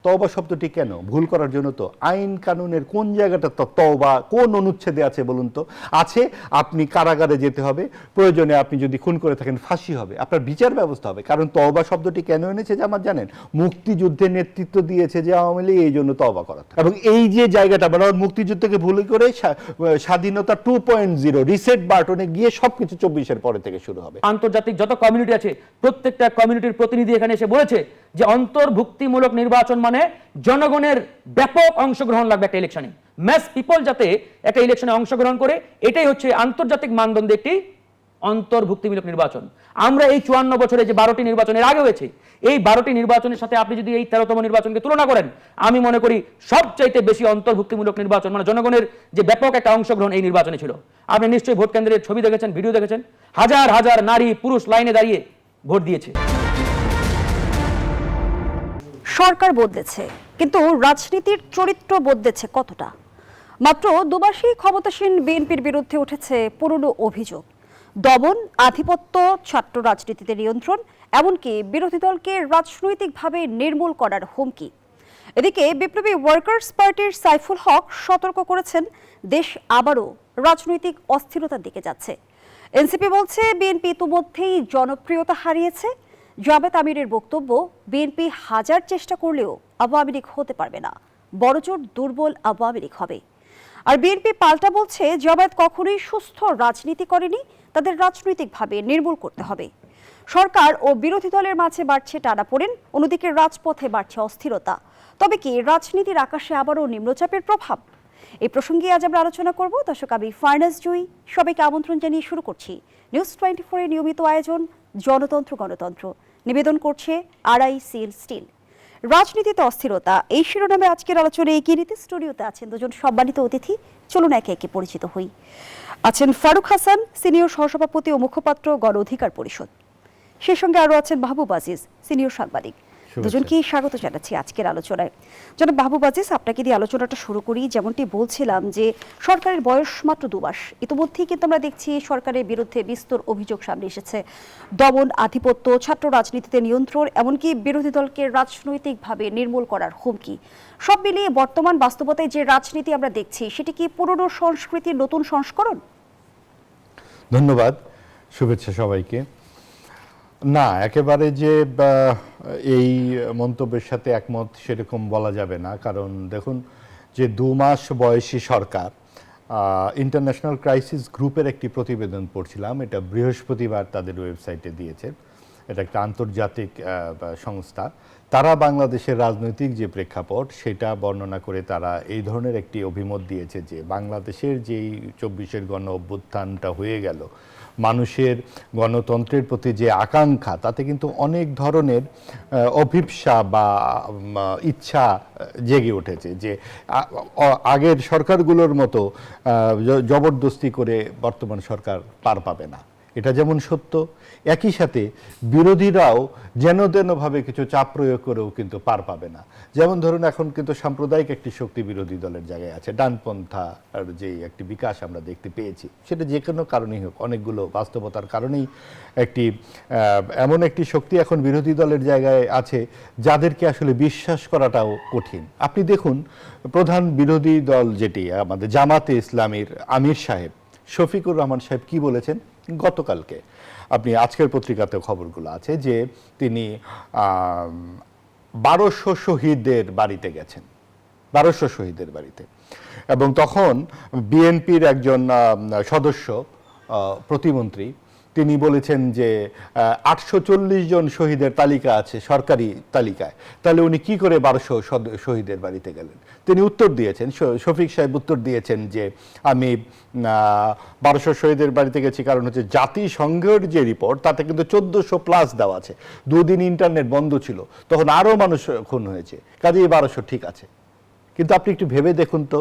তওবা শব্দটি কেন ভুল করার জন্য? তো আইন কানুনের কোন জায়গাটা তওবা কোন অনুচ্ছেদে আছে বলুন তো? আছে আপনি কারাগারে যেতে হবে, প্রয়োজনে আপনি যদি খুন করে থাকেন ফাঁসি হবে, আপনার বিচার ব্যবস্থা হবে। কারণ তওবা শব্দটি কেন এনেছে যে আমার জানেন, মুক্তিযুদ্ধের নেতৃত্ব দিয়েছে যে আওয়ামী লীগ, এই জন্য তওবা করা। এবং এই যে জায়গাটা মানে মুক্তিযুদ্ধকে ভুল করে স্বাধীনতা 2.0 রিসেট বাটনে গিয়ে সবকিছু 24-এর পরে থেকে শুরু হবে। আন্তর্জাতিক যত কমিউনিটি আছে প্রত্যেকটা কমিউনিটির প্রতিনিধি এখানে এসে বলেছে যে অন্তর্ভুক্তিমূলক নির্বাচন মানে জনগণের ব্যাপক অংশগ্রহণ লাগবে একটা ইলেকশনে, ম্যাস পিপল যাতে একটা ইলেকশনে অংশগ্রহণ করে, এটাই হচ্ছে আন্তর্জাতিক মানদণ্ডে একটি অন্তর্ভুক্তিমূলক নির্বাচন। আমরা এই 54 বছরে যে 12টি নির্বাচনের আগে হয়েছে, এই 12টি নির্বাচনের সাথে আপনি যদি এই 13তম নির্বাচনকে তুলনা করেন, আমি মনে করি সবচাইতে বেশি অন্তর্ভুক্তিমূলক নির্বাচন মানে জনগণের যে ব্যাপক একটা অংশগ্রহণ এই নির্বাচনে ছিল। আপনি নিশ্চয়ই ভোট কেন্দ্রের ছবি দেখেছেন, ভিডিও দেখেছেন, হাজার হাজার নারী পুরুষ লাইনে দাঁড়িয়ে ভোট দিয়েছে। সরকার বদলেছে, কিন্তু রাজনীতির চরিত্র বদলেছে কতটা? মাত্র 2 মাসেই ক্ষমতাসীন বিএনপির বিরুদ্ধে উঠেছে পুরনো অভিযোগ, দমন, আধিপত্য, ছাত্র রাজনীতিতে নিয়ন্ত্রণ, এমনকি বিরোধী দলকে রাজনৈতিকভাবে নির্মূল করার হুমকি। এদিকে বিপ্লবী ওয়ার্কার্স পার্টির সাইফুল হক সতর্ক করেছেন, দেশ আবারও রাজনৈতিক অস্থিরতার দিকে যাচ্ছে। এনসিপি বলছে বিএনপি ইতিমধ্যেই জনপ্রিয়তা হারিয়েছে। জাবেদ আমিরের বক্তব্য, বিএনপি হাজার চেষ্টা করলেও আওয়ামী লীগ হতে পারবে না, বড়জোর দুর্বল আওয়ামী লীগ হবে। আর বিএনপি পাল্টা বলছে জাবেদ কখনোই সুস্থ রাজনীতি করেনি, তাদের রাজনৈতিকভাবে নির্মূল করতে হবে। সরকার ও বিরোধী দলের মাঝে বাড়ছে টানাপোড়েন, অন্যদিকে রাজপথে বাড়ছে অস্থিরতা। তবে কি রাজনীতির আকাশে আবারও নিম্নচাপের প্রভাব? এই প্রসঙ্গে আজ আমরা আলোচনা করব। দর্শক, আমি ফার্নাস জুই, সবাইকে আমন্ত্রণ জানিয়ে শুরু করছি নিউজ 24 এর নিয়মিত আয়োজন জনতন্ত্র গণতন্ত্র। নিবেদন করছে RICL স্টিল। রাজনীতিতে অস্থিরতা, এই শিরোনামে আজকের আলোচনায় এগিয়ে নিতে স্টুডিওতে আছেন দুজন সম্মানিত অতিথি। চলুন একে একে পরিচিত হই। আছেন ফারুক হাসান, সিনিয়র সহসভাপতি ও মুখপাত্র গণ অধিকার পরিষদ। সেই সঙ্গে আরও আছেন মাহবুব আজিজ, সিনিয়র সাংবাদিক। দুজনকেই স্বাগত জানাচ্ছি আজকের আলোচনায়। জনাব মাহবুব আজিজ, আপনাকে দিয়ে আলোচনাটা শুরু করি। যেমনটি বলছিলাম যে সরকারের বয়স মাত্র 2 মাস, ইতিমধ্যেই কিন্তু আমরা দেখছি সরকারের বিরুদ্ধে বিস্তর অভিযোগ সামনে এসেছে, দমন, আধিপত্য, ছাত্র রাজনীতিতে নিয়ন্ত্রণ, এমনকি বিরোধী দলকে রাজনৈতিকভাবে নির্মূল করার হুমকি। সব মিলিয়ে বর্তমান বাস্তবতায় যে রাজনীতি আমরা দেখছি, সেটি কি পুরনো সংস্কৃতির নতুন সংস্করণ? ধন্যবাদ, শুভেচ্ছা সবাইকে। না, একেবারে যে এই মন্তব্যের সাথে একমত সেরকম বলা যাবে না। কারণ দেখুন, যে 2 মাস বয়সী সরকার, ইন্টারন্যাশনাল ক্রাইসিস গ্রুপের একটি প্রতিবেদন পড়ছিলাম, এটা বৃহস্পতিবার তাদের ওয়েবসাইটে দিয়েছে, এটা একটা আন্তর্জাতিক সংস্থা। তারা বাংলাদেশের রাজনৈতিক যে প্রেক্ষাপট সেটা বর্ণনা করে তারা এই ধরনের একটি অভিমত দিয়েছে যে বাংলাদেশের যেই 24-এর গণ অভ্যুত্থানটা হয়ে গেল, মানুষের গণতন্ত্রের প্রতি যে আকাঙ্ক্ষা, তাতে কিন্তু অনেক ধরনের অভিপ্সা বা ইচ্ছা জেগে উঠেছে যে আগের সরকারগুলোর মতো জবরদস্তি করে বর্তমান সরকার পার পাবে না। এটা যেমন সত্য, একই সাথে বিরোধীরাও যেন তেনভাবে কিছু চাপ প্রয়োগ করেও কিন্তু পার পাবে না। যেমন ধরুন, এখন কিন্তু সাম্প্রদায়িক একটি শক্তি বিরোধী দলের জায়গায় আছে, ডানপন্থার যে একটি বিকাশ আমরা দেখতে পেয়েছি, সেটা যে কোনো কারণেই হোক, অনেকগুলো বাস্তবতার কারণেই একটি এমন একটি শক্তি এখন বিরোধী দলের জায়গায় আছে যাদেরকে আসলে বিশ্বাস করাটাও কঠিন। আপনি দেখুন, প্রধান বিরোধী দল যেটি আমাদের জামাতে ইসলামীর আমির সাহেব শফিকুর রহমান সাহেব কি বলেছেন গতকালকে, আপনি আজকের পত্রিকাতেও খবরগুলো আছে, যে তিনি 1200 শহীদের বাড়িতে গেছেন, 1200 শহীদের বাড়িতে। এবং তখন বিএনপির একজন সদস্য, প্রতিমন্ত্রী, তিনি বলেছেন যে 840 জন শহীদের তালিকা আছে সরকারি তালিকায়, তাহলে উনি কি করে 1200 শহীদের বাড়িতে গেলেন? তিনি উত্তর দিয়েছেন, শফিক সাহেব উত্তর দিয়েছেন যে আমি 1200 শহীদের বাড়িতে গেছি কারণ হচ্ছে জাতিসংঘের যে রিপোর্ট তাতে কিন্তু 1400+ দেওয়া আছে, 2 দিন ইন্টারনেট বন্ধ ছিল, তখন আরও মানুষ খুন হয়েছে, কাজেই 1200 ঠিক আছে। কিন্তু আপনি একটু ভেবে দেখুন তো,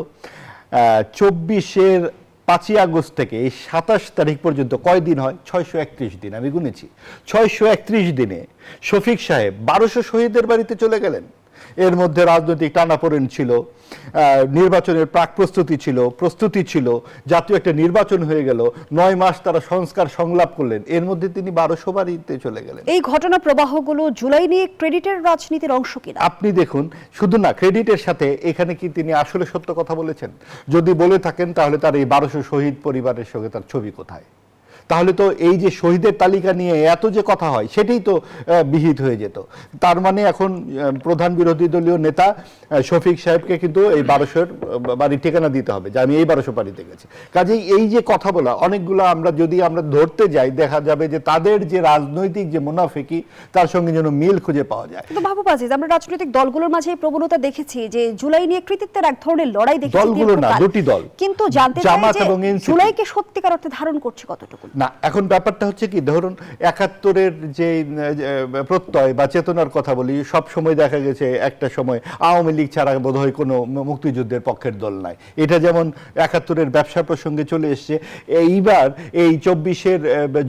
24-এর 5ই আগস্ট থেকে এই 27 তারিখ পর্যন্ত কয় দিন হয়? 631 দিন। আমি গুনেছি, 631 দিনে শফিক সাহেব 1200 শহীদের বাড়িতে চলে গেলেন। এর মধ্যে রাজনৈতিক টানাপোড়েন ছিল, নির্বাচনের প্রাক প্রস্তুতি ছিল, জাতীয় একটা নির্বাচন হয়ে গেল, 9 মাস তারা সংস্কার সংলাপ করলেন, এর মধ্যে তিনি 1200 বাড়িতে চলে গেলেন। এই ঘটনা প্রবাহগুলো জুলাই নিয়ে ক্রেডিটের রাজনীতির অংশ কিনা? আপনি দেখুন, শুধু না ক্রেডিটের সাথে এখানে কি তিনি আসলে সত্য কথা বলেছেন? যদি বলে থাকেন তাহলে তার এই 1200 শহীদ পরিবারের সঙ্গে তার ছবি কোথায়? তাহলে তো এই যে শহীদের তালিকা নিয়ে এত যে কথা হয় সেটাই তো বিহিত হয়ে যেত। তার মানে এখন প্রধান বিরোধী দলীয় নেতা শফিক সাহেবকে কিন্তু এই 1200 বাড়ির ঠিকানা দিতে হবে যে আমি এই 1200 বাড়িতে গেছি। কাজেই এই যে কথা বলা, অনেকগুলো আমরা যদি ধরতে যাই দেখা যাবে যে তাদের যে রাজনৈতিক যে মুনাফিকি তার সঙ্গে যেন মিল খুঁজে পাওয়া যায়। কিন্তু মাহবুব আজিজ, আমরা রাজনৈতিক দলগুলোর মাঝে এই প্রবণতা দেখেছি যে জুলাই নিয়ে কৃতিত্বের এক ধরনের লড়াই দেখেছি। দলগুলো না, দুটি দল। কিন্তু জানতে চাই জামাত যে এবং এনসিপি জুলাইকে সত্যিকার অর্থে ধারণ করছে কতটুকু? না, এখন ব্যাপারটা হচ্ছে কি, ধরুন 71-এর যে প্রত্যয় বা চেতনার কথা বলি, সব সময় দেখা গেছে একটা সময় আওয়ামী লীগ ছাড়া বোধহয় কোনো মুক্তিযুদ্ধের পক্ষের দল নাই। এটা যেমন 71-এর ব্যবসা প্রসঙ্গে চলে এসছে, এইবার এই 24-এর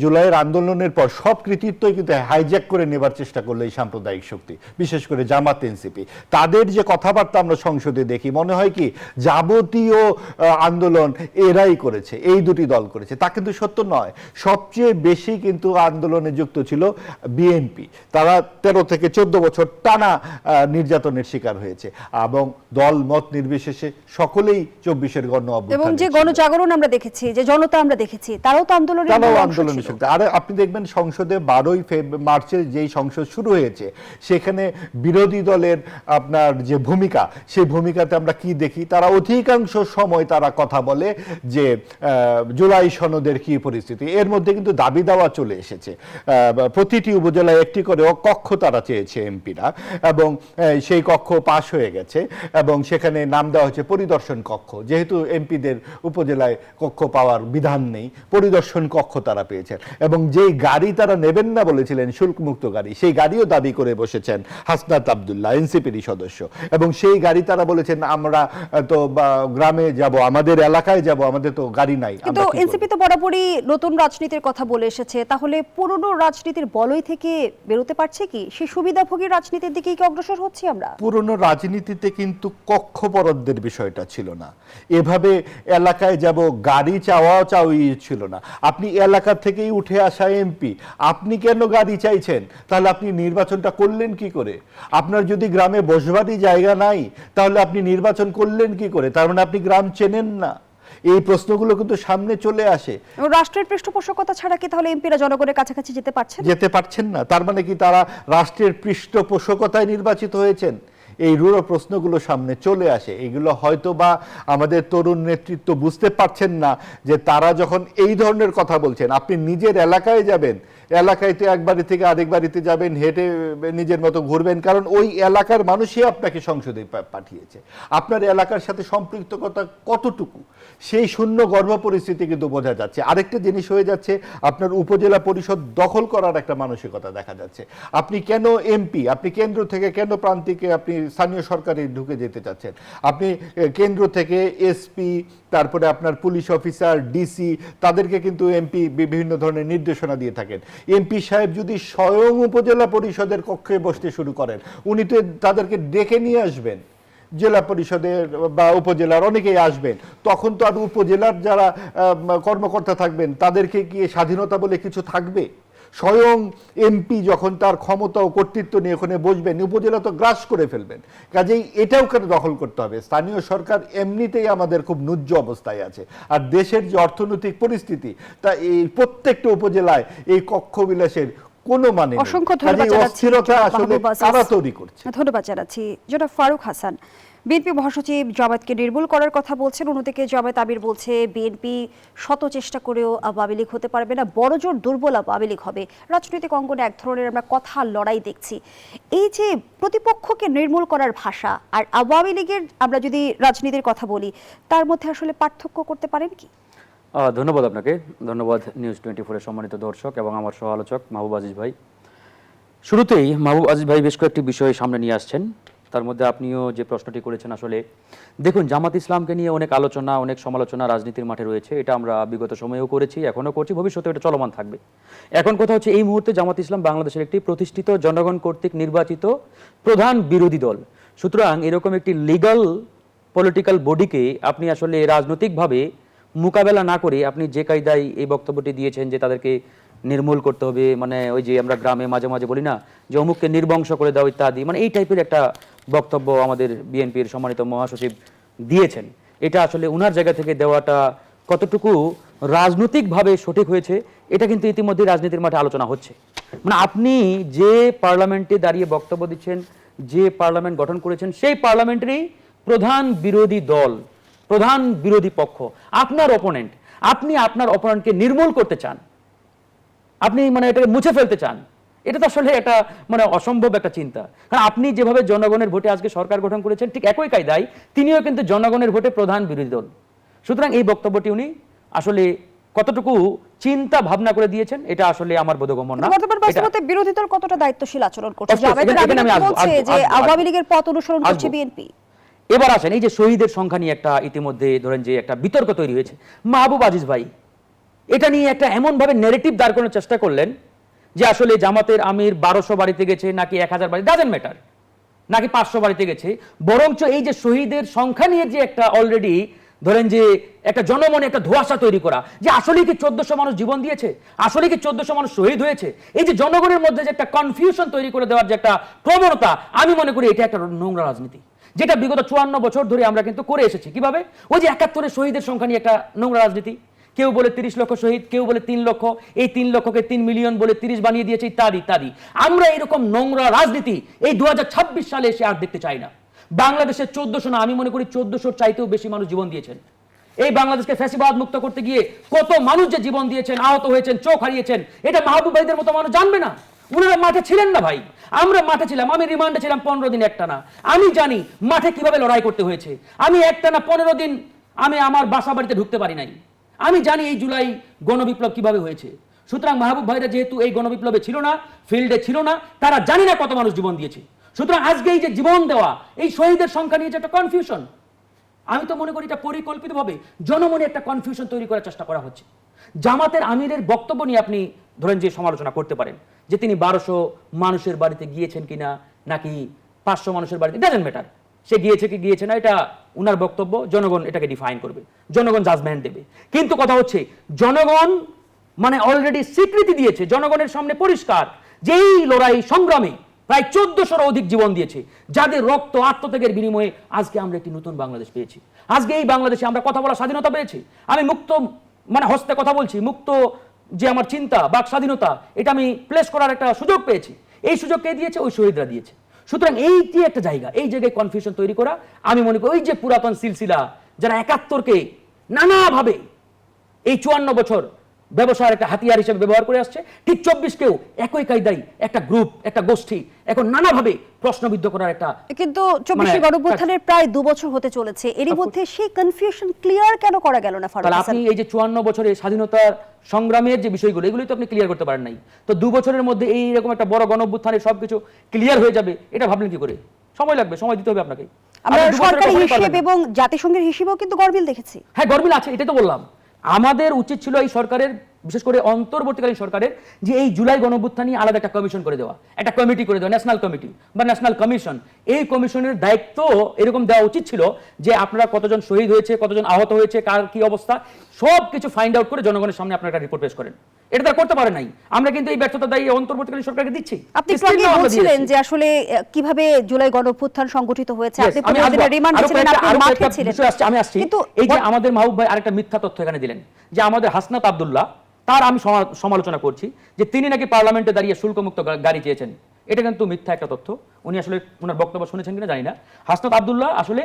জুলাইয়ের আন্দোলনের পর সব কৃতিত্বই কিন্তু হাইজ্যাক করে নেবার চেষ্টা করলো এই সাম্প্রদায়িক শক্তি, বিশেষ করে জামাত এনসিপি। তাদের যে কথাবার্তা আমরা সংসদে দেখি, মনে হয় কি যাবতীয় আন্দোলন এরাই করেছে, এই দুটি দল করেছে। তা কিন্তু সত্য নয়। সবচেয়ে বেশি কিন্তু আন্দোলনে যুক্ত ছিল বিএনপি। তারা 13 থেকে 14 বছর টানা নির্যাতনের শিকার হয়েছে এবং দল মত নির্বিশেষে সকলেই 24-এর গণ অভ্যুত্থানে এবং যে গণজাগরণ আমরা দেখেছি, যে জনতা আমরা দেখেছি, তারাও তো আন্দোলনের শক্তি। আর আপনি দেখবেন সংসদে 12ই মার্চে যেই সংসদ শুরু হয়েছে সেখানে বিরোধী দলের আপনার যে ভূমিকা, সেই ভূমিকাতে আমরা কি দেখি? তারা অধিকাংশ সময় তারা কথা বলে যে জুলাই সনদের কি পরিস্থিতি। এর মধ্যে কিন্তু দাবি দাওয়া চলে এসেছে, প্রতিটি উপজেলায় একটি করে কক্ষ তারা চেয়েছে এমপিরা, এবং সেই কক্ষ পাশ হয়ে গেছে এবং সেখানে নাম দেওয়া হচ্ছে পরিদর্শন কক্ষ। যেহেতু এমপিদের উপজেলায় কক্ষ পাওয়ার বিধান নেই, পরিদর্শন কক্ষ তারা পেয়েছেন। এবং যেই গাড়ি তারা নেবেন না বলেছিলেন, শুল্কমুক্ত গাড়ি, সেই গাড়িও দাবি করে বসেছেন হাসনাত আব্দুল্লাহ, এনসিপির সদস্য। এবং সেই গাড়ি তারা বলেছেন আমরা তো গ্রামে যাব, আমাদের এলাকায় যাব, আমাদের তো গাড়ি নাই। কিন্তু এনসিপি তো বরাবরই নতুন রাজনীতির কথা বলে এসেছে, তাহলে পুরনো রাজনীতির বলয় থেকে বেরোতে পারছে কি? সেই সুবিধাভোগী রাজনীতির দিকেই কি অগ্রসর হচ্ছি আমরা? পুরনো রাজনীতিতে কিন্তু কক্ষ বরাদ্দের বিষয়টা ছিল না, এভাবে এলাকায় যাব গাড়ি চাওয়াই ছিল না। আপনি এলাকা থেকেই উঠে আসা এমপি, আপনি কেন গাড়ি চাইছেন? তাহলে আপনি নির্বাচনটা করলেন কি করে? আপনার যদি গ্রামে বসবারই জায়গা নাই তাহলে আপনি নির্বাচন করলেন কি করে? তার মানে আপনি গ্রাম চেনেন না। এই প্রশ্নগুলো কিন্তু সামনে চলে আসে। রাষ্ট্রের পৃষ্ঠপোষকতা ছাড়া কি তাহলে এমপিরা জনগণের কাছাকাছি যেতে পারছেন না? তার মানে কি তারা রাষ্ট্রের পৃষ্ঠপোষকতায় নির্বাচিত হয়েছেন? এই রূঢ় প্রশ্নগুলো সামনে চলে আসে। এগুলো হয়তো বা আমাদের তরুণ নেতৃত্ব বুঝতে পারছেন না যে তারা যখন এই ধরনের কথা বলছেন, আপনি নিজের এলাকায় যাবেন, এলাকায় তো এক বাড়ি থেকে আরেক বাড়িতে যাবেন, হেঁটে নিজের মতো ঘুরবেন, কারণ ওই এলাকার মানুষই আপনাকে সংসদে পাঠিয়েছে। আপনার এলাকার সাথে সম্পৃক্ততা কতটুকু, সেই শূন্য গর্ভ পরিস্থিতি কিন্তু বোঝা যাচ্ছে। আরেকটা জিনিস হয়ে যাচ্ছে, আপনার উপজেলা পরিষদ দখল করার একটা মানসিকতা দেখা যাচ্ছে। আপনি কেন এমপি, আপনি কেন্দ্র থেকে কেন প্রান্তিকে আপনি স্থানীয় সরকারে ঢুকে যেতে চাচ্ছেন? আপনি কেন্দ্র থেকে এসপি, তারপরে আপনার পুলিশ অফিসার, ডিসি, তাদেরকে কিন্তু এমপি বিভিন্ন ধরনের নির্দেশনা দিয়ে থাকেন। এমপি সাহেব যদি স্বয়ং উপজেলা পরিষদের কক্ষে বসতে শুরু করেন, উনি তো তাদেরকে ডেকে নিয়ে আসবেন, জেলা পরিষদের বা উপজেলার অনেকেই আসবেন, তখন তো আর উপজেলার যারা কর্মকর্তা থাকবেন তাদেরকে কি স্বাধীনতা বলে কিছু থাকবে? স্বয়ং এমপি যখন তার ক্ষমতা ও কর্তৃত্ব নিয়ে ওখানে বসবেন, উপজেলা তো গ্রাস করে ফেলবেন। কাজেই এটাও কেন দখল করতে হবে? স্থানীয় সরকার এমনিতেই আমাদের খুব ন্যূজ্য অবস্থায় আছে, আর দেশের যে অর্থনৈতিক পরিস্থিতি, তা এই প্রত্যেকটা উপজেলায় এই কক্ষবিলাসের কোনো মানে নেই। অসংখ্য ধন্যবাদ জানাচ্ছি। ধন্যবাদ জানাচ্ছি জনাব ফারুক হাসান। বিএনপি মহাসচিব জামায়াতকে নির্মূল করার কথা বলছেন, অন্যদিকে জামায়াত আমির বলছে বিএনপি শত চেষ্টা করেও আওয়ামী লীগ হতে পারবে না, বড়জোর দুর্বল আওয়ামী লীগ হবে। রাজনৈতিক অঙ্গনে এক ধরনের আমরা কথা লড়াই দেখছি। এই যে প্রতিপক্ষকে নির্মূল করার ভাষা আর আওয়ামী লীগের আমরা যদি রাজনীতির কথা বলি, তার মধ্যে আসলে পার্থক্য করতে পারেন কি? ধন্যবাদ আপনাকে, ধন্যবাদ নিউজ 24-এর সম্মানিত দর্শক এবং আমার সহ আলোচক মাহবুব আজিজ ভাই। শুরুতেই মাহবুব আজিজ ভাই বেশ কয়েকটি বিষয় সামনে নিয়ে আসছেন। তার মধ্যে আপনিও যে প্রশ্নটি করেছেন, আসলে দেখুন, জামাত ইসলামকে নিয়ে অনেক আলোচনা, অনেক সমালোচনা রাজনীতির মাঠে রয়েছে। এটা আমরা বিগত সময়েও করেছি, এখনো করছি, ভবিষ্যতে এটা চলমান থাকবে। এখন কথা হচ্ছে, এই মুহূর্তে জামাত ইসলাম বাংলাদেশের একটি প্রতিষ্ঠিত জনগণ কর্তৃক নির্বাচিত প্রধান বিরোধী দল। সুতরাং এরকম একটি লিগ্যাল পলিটিক্যাল বডিকে আপনি আসলে রাজনৈতিকভাবে মোকাবেলা না করে আপনি যে কায়দায় এই বক্তব্যটি দিয়েছেন যে তাদেরকে নির্মূল করতে হবে, মানে ওই যে আমরা গ্রামে মাঝে মাঝে বলি না যে অমুককে নির্বংশ করে দাও ইত্যাদি, মানে এই টাইপের একটা বক্তব্য আমাদের বিএনপির সম্মানিত মহাসচিব দিয়েছেন, এটা আসলে ওনার জায়গা থেকে দেওয়াটা কতটুকু রাজনৈতিকভাবে সঠিক হয়েছে এটা কিন্তু ইতিমধ্যে রাজনীতির মাঠে আলোচনা হচ্ছে। মানে আপনি যে পার্লামেন্টে দাঁড়িয়ে বক্তব্য দিচ্ছেন, যে পার্লামেন্ট গঠন করেছেন, সেই পার্লামেন্টেরই প্রধান বিরোধী দল, প্রধান বিরোধী পক্ষ আপনার অপোনেন্ট, আপনি আপনার অপোনেন্টকে নির্মূল করতে চান, আপনি মানে এটাকে মুছে ফেলতে চান। এটা তো আসলে একটা মানে অসম্ভব একটা চিন্তা। কারণ আপনি যেভাবে জনগণের ভোটে আজকে সরকার গঠন করেছেন, ঠিক একই কায়দায় তিনিও কিন্তু জনগণের ভোটে প্রধান বিরোধী দল। সুতরাং এই বক্তব্যটি উনি আসলে কতটুকু চিন্তা ভাবনা করে দিয়েছেন এটা আসলে আমার বোধগম্য না। বর্তমান বাস্তবতায় বিরোধী দল কতটা দায়িত্বশীল আচরণ করছে? Of course, এখানে আমি আসবো, বলছে যে আওয়ামী লীগের পথ অনুসরণ করছে বিএনপি। এবার আসেন, এই যে শহীদের সংখ্যা নিয়ে একটা ইতিমধ্যে ধরেন যে একটা বিতর্ক তৈরি হয়েছে, মাহবুব আজিজ ভাই এটা নিয়ে একটা এমন ভাবে নেগেটিভ দাঁড় করানোর চেষ্টা করলেন যে আসলে জামাতের আমির 1200 বাড়িতে গেছে নাকি 1000 বাড়ি, ডাজন্ট ম্যাটার, নাকি 500 বাড়িতে গেছে, বরঞ্চ এই যে শহীদের সংখ্যা নিয়ে যে একটা অলরেডি ধরেন যে একটা জনমনে একটা ধোঁয়াশা তৈরি করা যে আসলে কি 1400 মানুষ জীবন দিয়েছে, আসলে কি 1400 মানুষ শহীদ হয়েছে, এই যে জনগণের মধ্যে যে একটা কনফিউশন তৈরি করে দেওয়ার যে একটা প্রবণতা, আমি মনে করি এটা একটা নোংরা রাজনীতি, যেটা বিগত 54 বছর ধরে আমরা কিন্তু করে এসেছি। কিভাবে? ওই যে 71 শহীদের সংখ্যা নিয়ে একটা নোংরা রাজনীতি, কেউ বলে 30 লক্ষ শহীদ, কেউ বলে 3 লক্ষ, এই 3 লক্ষকে 3 মিলিয়ন বলে 30 বানিয়ে দিয়েছে ইত্যাদি ইত্যাদি। আমরা এরকম নোংরা রাজনীতি এই 2026 সালে এসে আর দেখতে চাই না। বাংলাদেশের 1400 না, আমি মনে করি 1400 চাইতেও বেশি মানুষ জীবন দিয়েছেন এই বাংলাদেশকে ফ্যাসিবাদ মুক্ত করতে গিয়ে। কত মানুষ যে জীবন দিয়েছেন, আহত হয়েছেন, চোখ হারিয়েছেন, এটা মাহবুব ভাইদের মতো মানুষ জানবে না? উনারা মাঠে ছিলেন না ভাই, আমরা মাঠে ছিলাম, আমি রিমান্ডে ছিলাম 15 দিন একটানা, আমি জানি মাঠে কিভাবে লড়াই করতে হয়েছে। আমি একটানা 15 দিন আমি আমার বাসা বাড়িতে ঢুকতে পারি নাই, আমি জানি এই জুলাই গণবিপ্লব কিভাবে হয়েছে। সুতরাং মাহবুব ভাইরা যেহেতু এই গণবিপ্লবে ছিল না, ফিল্ডে ছিল না, তারা জানি না কত মানুষ জীবন দিয়েছে। সুতরাং আজকে এই যে জীবন দেওয়া, এই শহীদের সংখ্যা নিয়ে যে একটা কনফিউশন, আমি তো মনে করি এটা পরিকল্পিতভাবে জনমনে একটা কনফিউশন তৈরি করার চেষ্টা করা হচ্ছে। জামাতের আমিরের বক্তব্য নিয়ে আপনি ধরেন যে সমালোচনা করতে পারেন যে তিনি 1200 মানুষের বাড়িতে গিয়েছেন কিনা নাকি 500 মানুষের বাড়িতে, ডাজন্ট ম্যাটার, সে গিয়েছে কি গিয়েছে না, এটা উনার বক্তব্য, জনগণ এটাকে ডিফাইন করবে, জনগণ জাজমেন্ট দেবে। কিন্তু কথা হচ্ছে জনগণ মানে অলরেডি স্বীকৃতি দিয়েছে, জনগণের সামনে পরিষ্কার যে এই লড়াই সংগ্রামে প্রায় 1400 অধিক জীবন দিয়েছে, যাদের রক্ত আত্মত্যাগের বিনিময়ে আজকে আমরা একটি নতুন বাংলাদেশ পেয়েছি। আজকে এই বাংলাদেশে আমরা কথা বলার স্বাধীনতা পেয়েছি, আমি মুক্ত মানে হস্তে কথা বলছি, মুক্ত যে আমার চিন্তা বাক স্বাধীনতা, এটা আমি প্লেস করার একটা সুযোগ পেয়েছি। এই সুযোগ কে দিয়েছে? ওই শহীদরা দিয়েছে। সুতরাং এই যে একটা জায়গা, এই জায়গায় কনফিউশন তৈরি করা, আমি মনে করি ওই যে পুরাতন সিলসিলা যারা 71কে নানাভাবে এই 54 বছর ব্যবসার একটা হাতিয়ার হিসেবে ব্যবহার করে আসছে, ঠিক 24কেও একই কায়দায় একটা গ্রুপ, একটা গোষ্ঠী এখন নানাভাবে প্রশ্নবিদ্ধ করার একটা, কিন্তু 24 গণঅভ্যুত্থানের প্রায় 2 বছর হতে চলেছে, এরই মধ্যে সেই কনফিউশন ক্লিয়ার কেন করা গেল না? তাহলে আপনি এই যে 54 বছরের স্বাধীনতার সংগ্রামের যে বিষয়গুলো, এগুলোই তো আপনি ক্লিয়ার করতে পারেন নাই। তো 2 বছরের মধ্যে এইরকম একটা বড় গণঅভ্যুত্থানে সবকিছু ক্লিয়ার হয়ে যাবে, এটা ভাবলেন কি করে? সময় লাগবে, সময় দিতে হবে আপনাকে। আমরা সরকারি হিসেব এবং জাতিসংঘের হিসেবেও কিন্তু গরমিল দেখেছি। হ্যাঁ, গরমিল আছে, এটাই তো বললাম। আমাদের উচিত ছিল এই সরকারের, বিশেষ করে অন্তর্বর্তীকালীন সরকারের, যে এই জুলাই গণঅভ্যুত্থান নিয়ে আলাদা একটা কমিশন করে দেওয়া, একটা কমিটি করে দেওয়া, ন্যাশনাল কমিটি বা ন্যাশনাল কমিশন। এই কমিশনের দায়িত্ব এরকম দেওয়া উচিত ছিল যে আপনারা কতজন শহীদ হয়েছে, কতজন আহত হয়েছে, কার কি অবস্থা, সব কিছু ফাইন্ড আউট করে জনগণের সামনে আপনারা একটা রিপোর্ট পেশ করেন। এটা তারা করতে পারে নাই। আমরা কিন্তু এই ব্যর্থতা দায়ী অন্তর্বর্তীকালীন সরকারকে দিচ্ছি। আপনি একটু আগে বলছিলেন যে আসলে কিভাবে জুলাই গণঅভ্যুত্থান সংগঠিত হয়েছে, আপনি 15 দিনের রিমান্ডে ছিলেন, আপনি মাঠে ছিলেন। আমি আসছি, এই যে আমাদের মাহবুব ভাই আরেকটা মিথ্যা তথ্য এখানে দিলেন যে আমাদের হাসনাত আব্দুল্লাহ, তার আমি সমালোচনা করছি যে তিনি নাকি পার্লামেন্টে দাঁড়িয়ে শুল্কমুক্ত গাড়ি চেয়েছেন। এটা কিন্তু মিথ্যা একটা তথ্য। উনি আসলে ওনার বক্তব্য শুনেছেন কিনা জানি না। হাসনাত আব্দুল্লাহ আসলে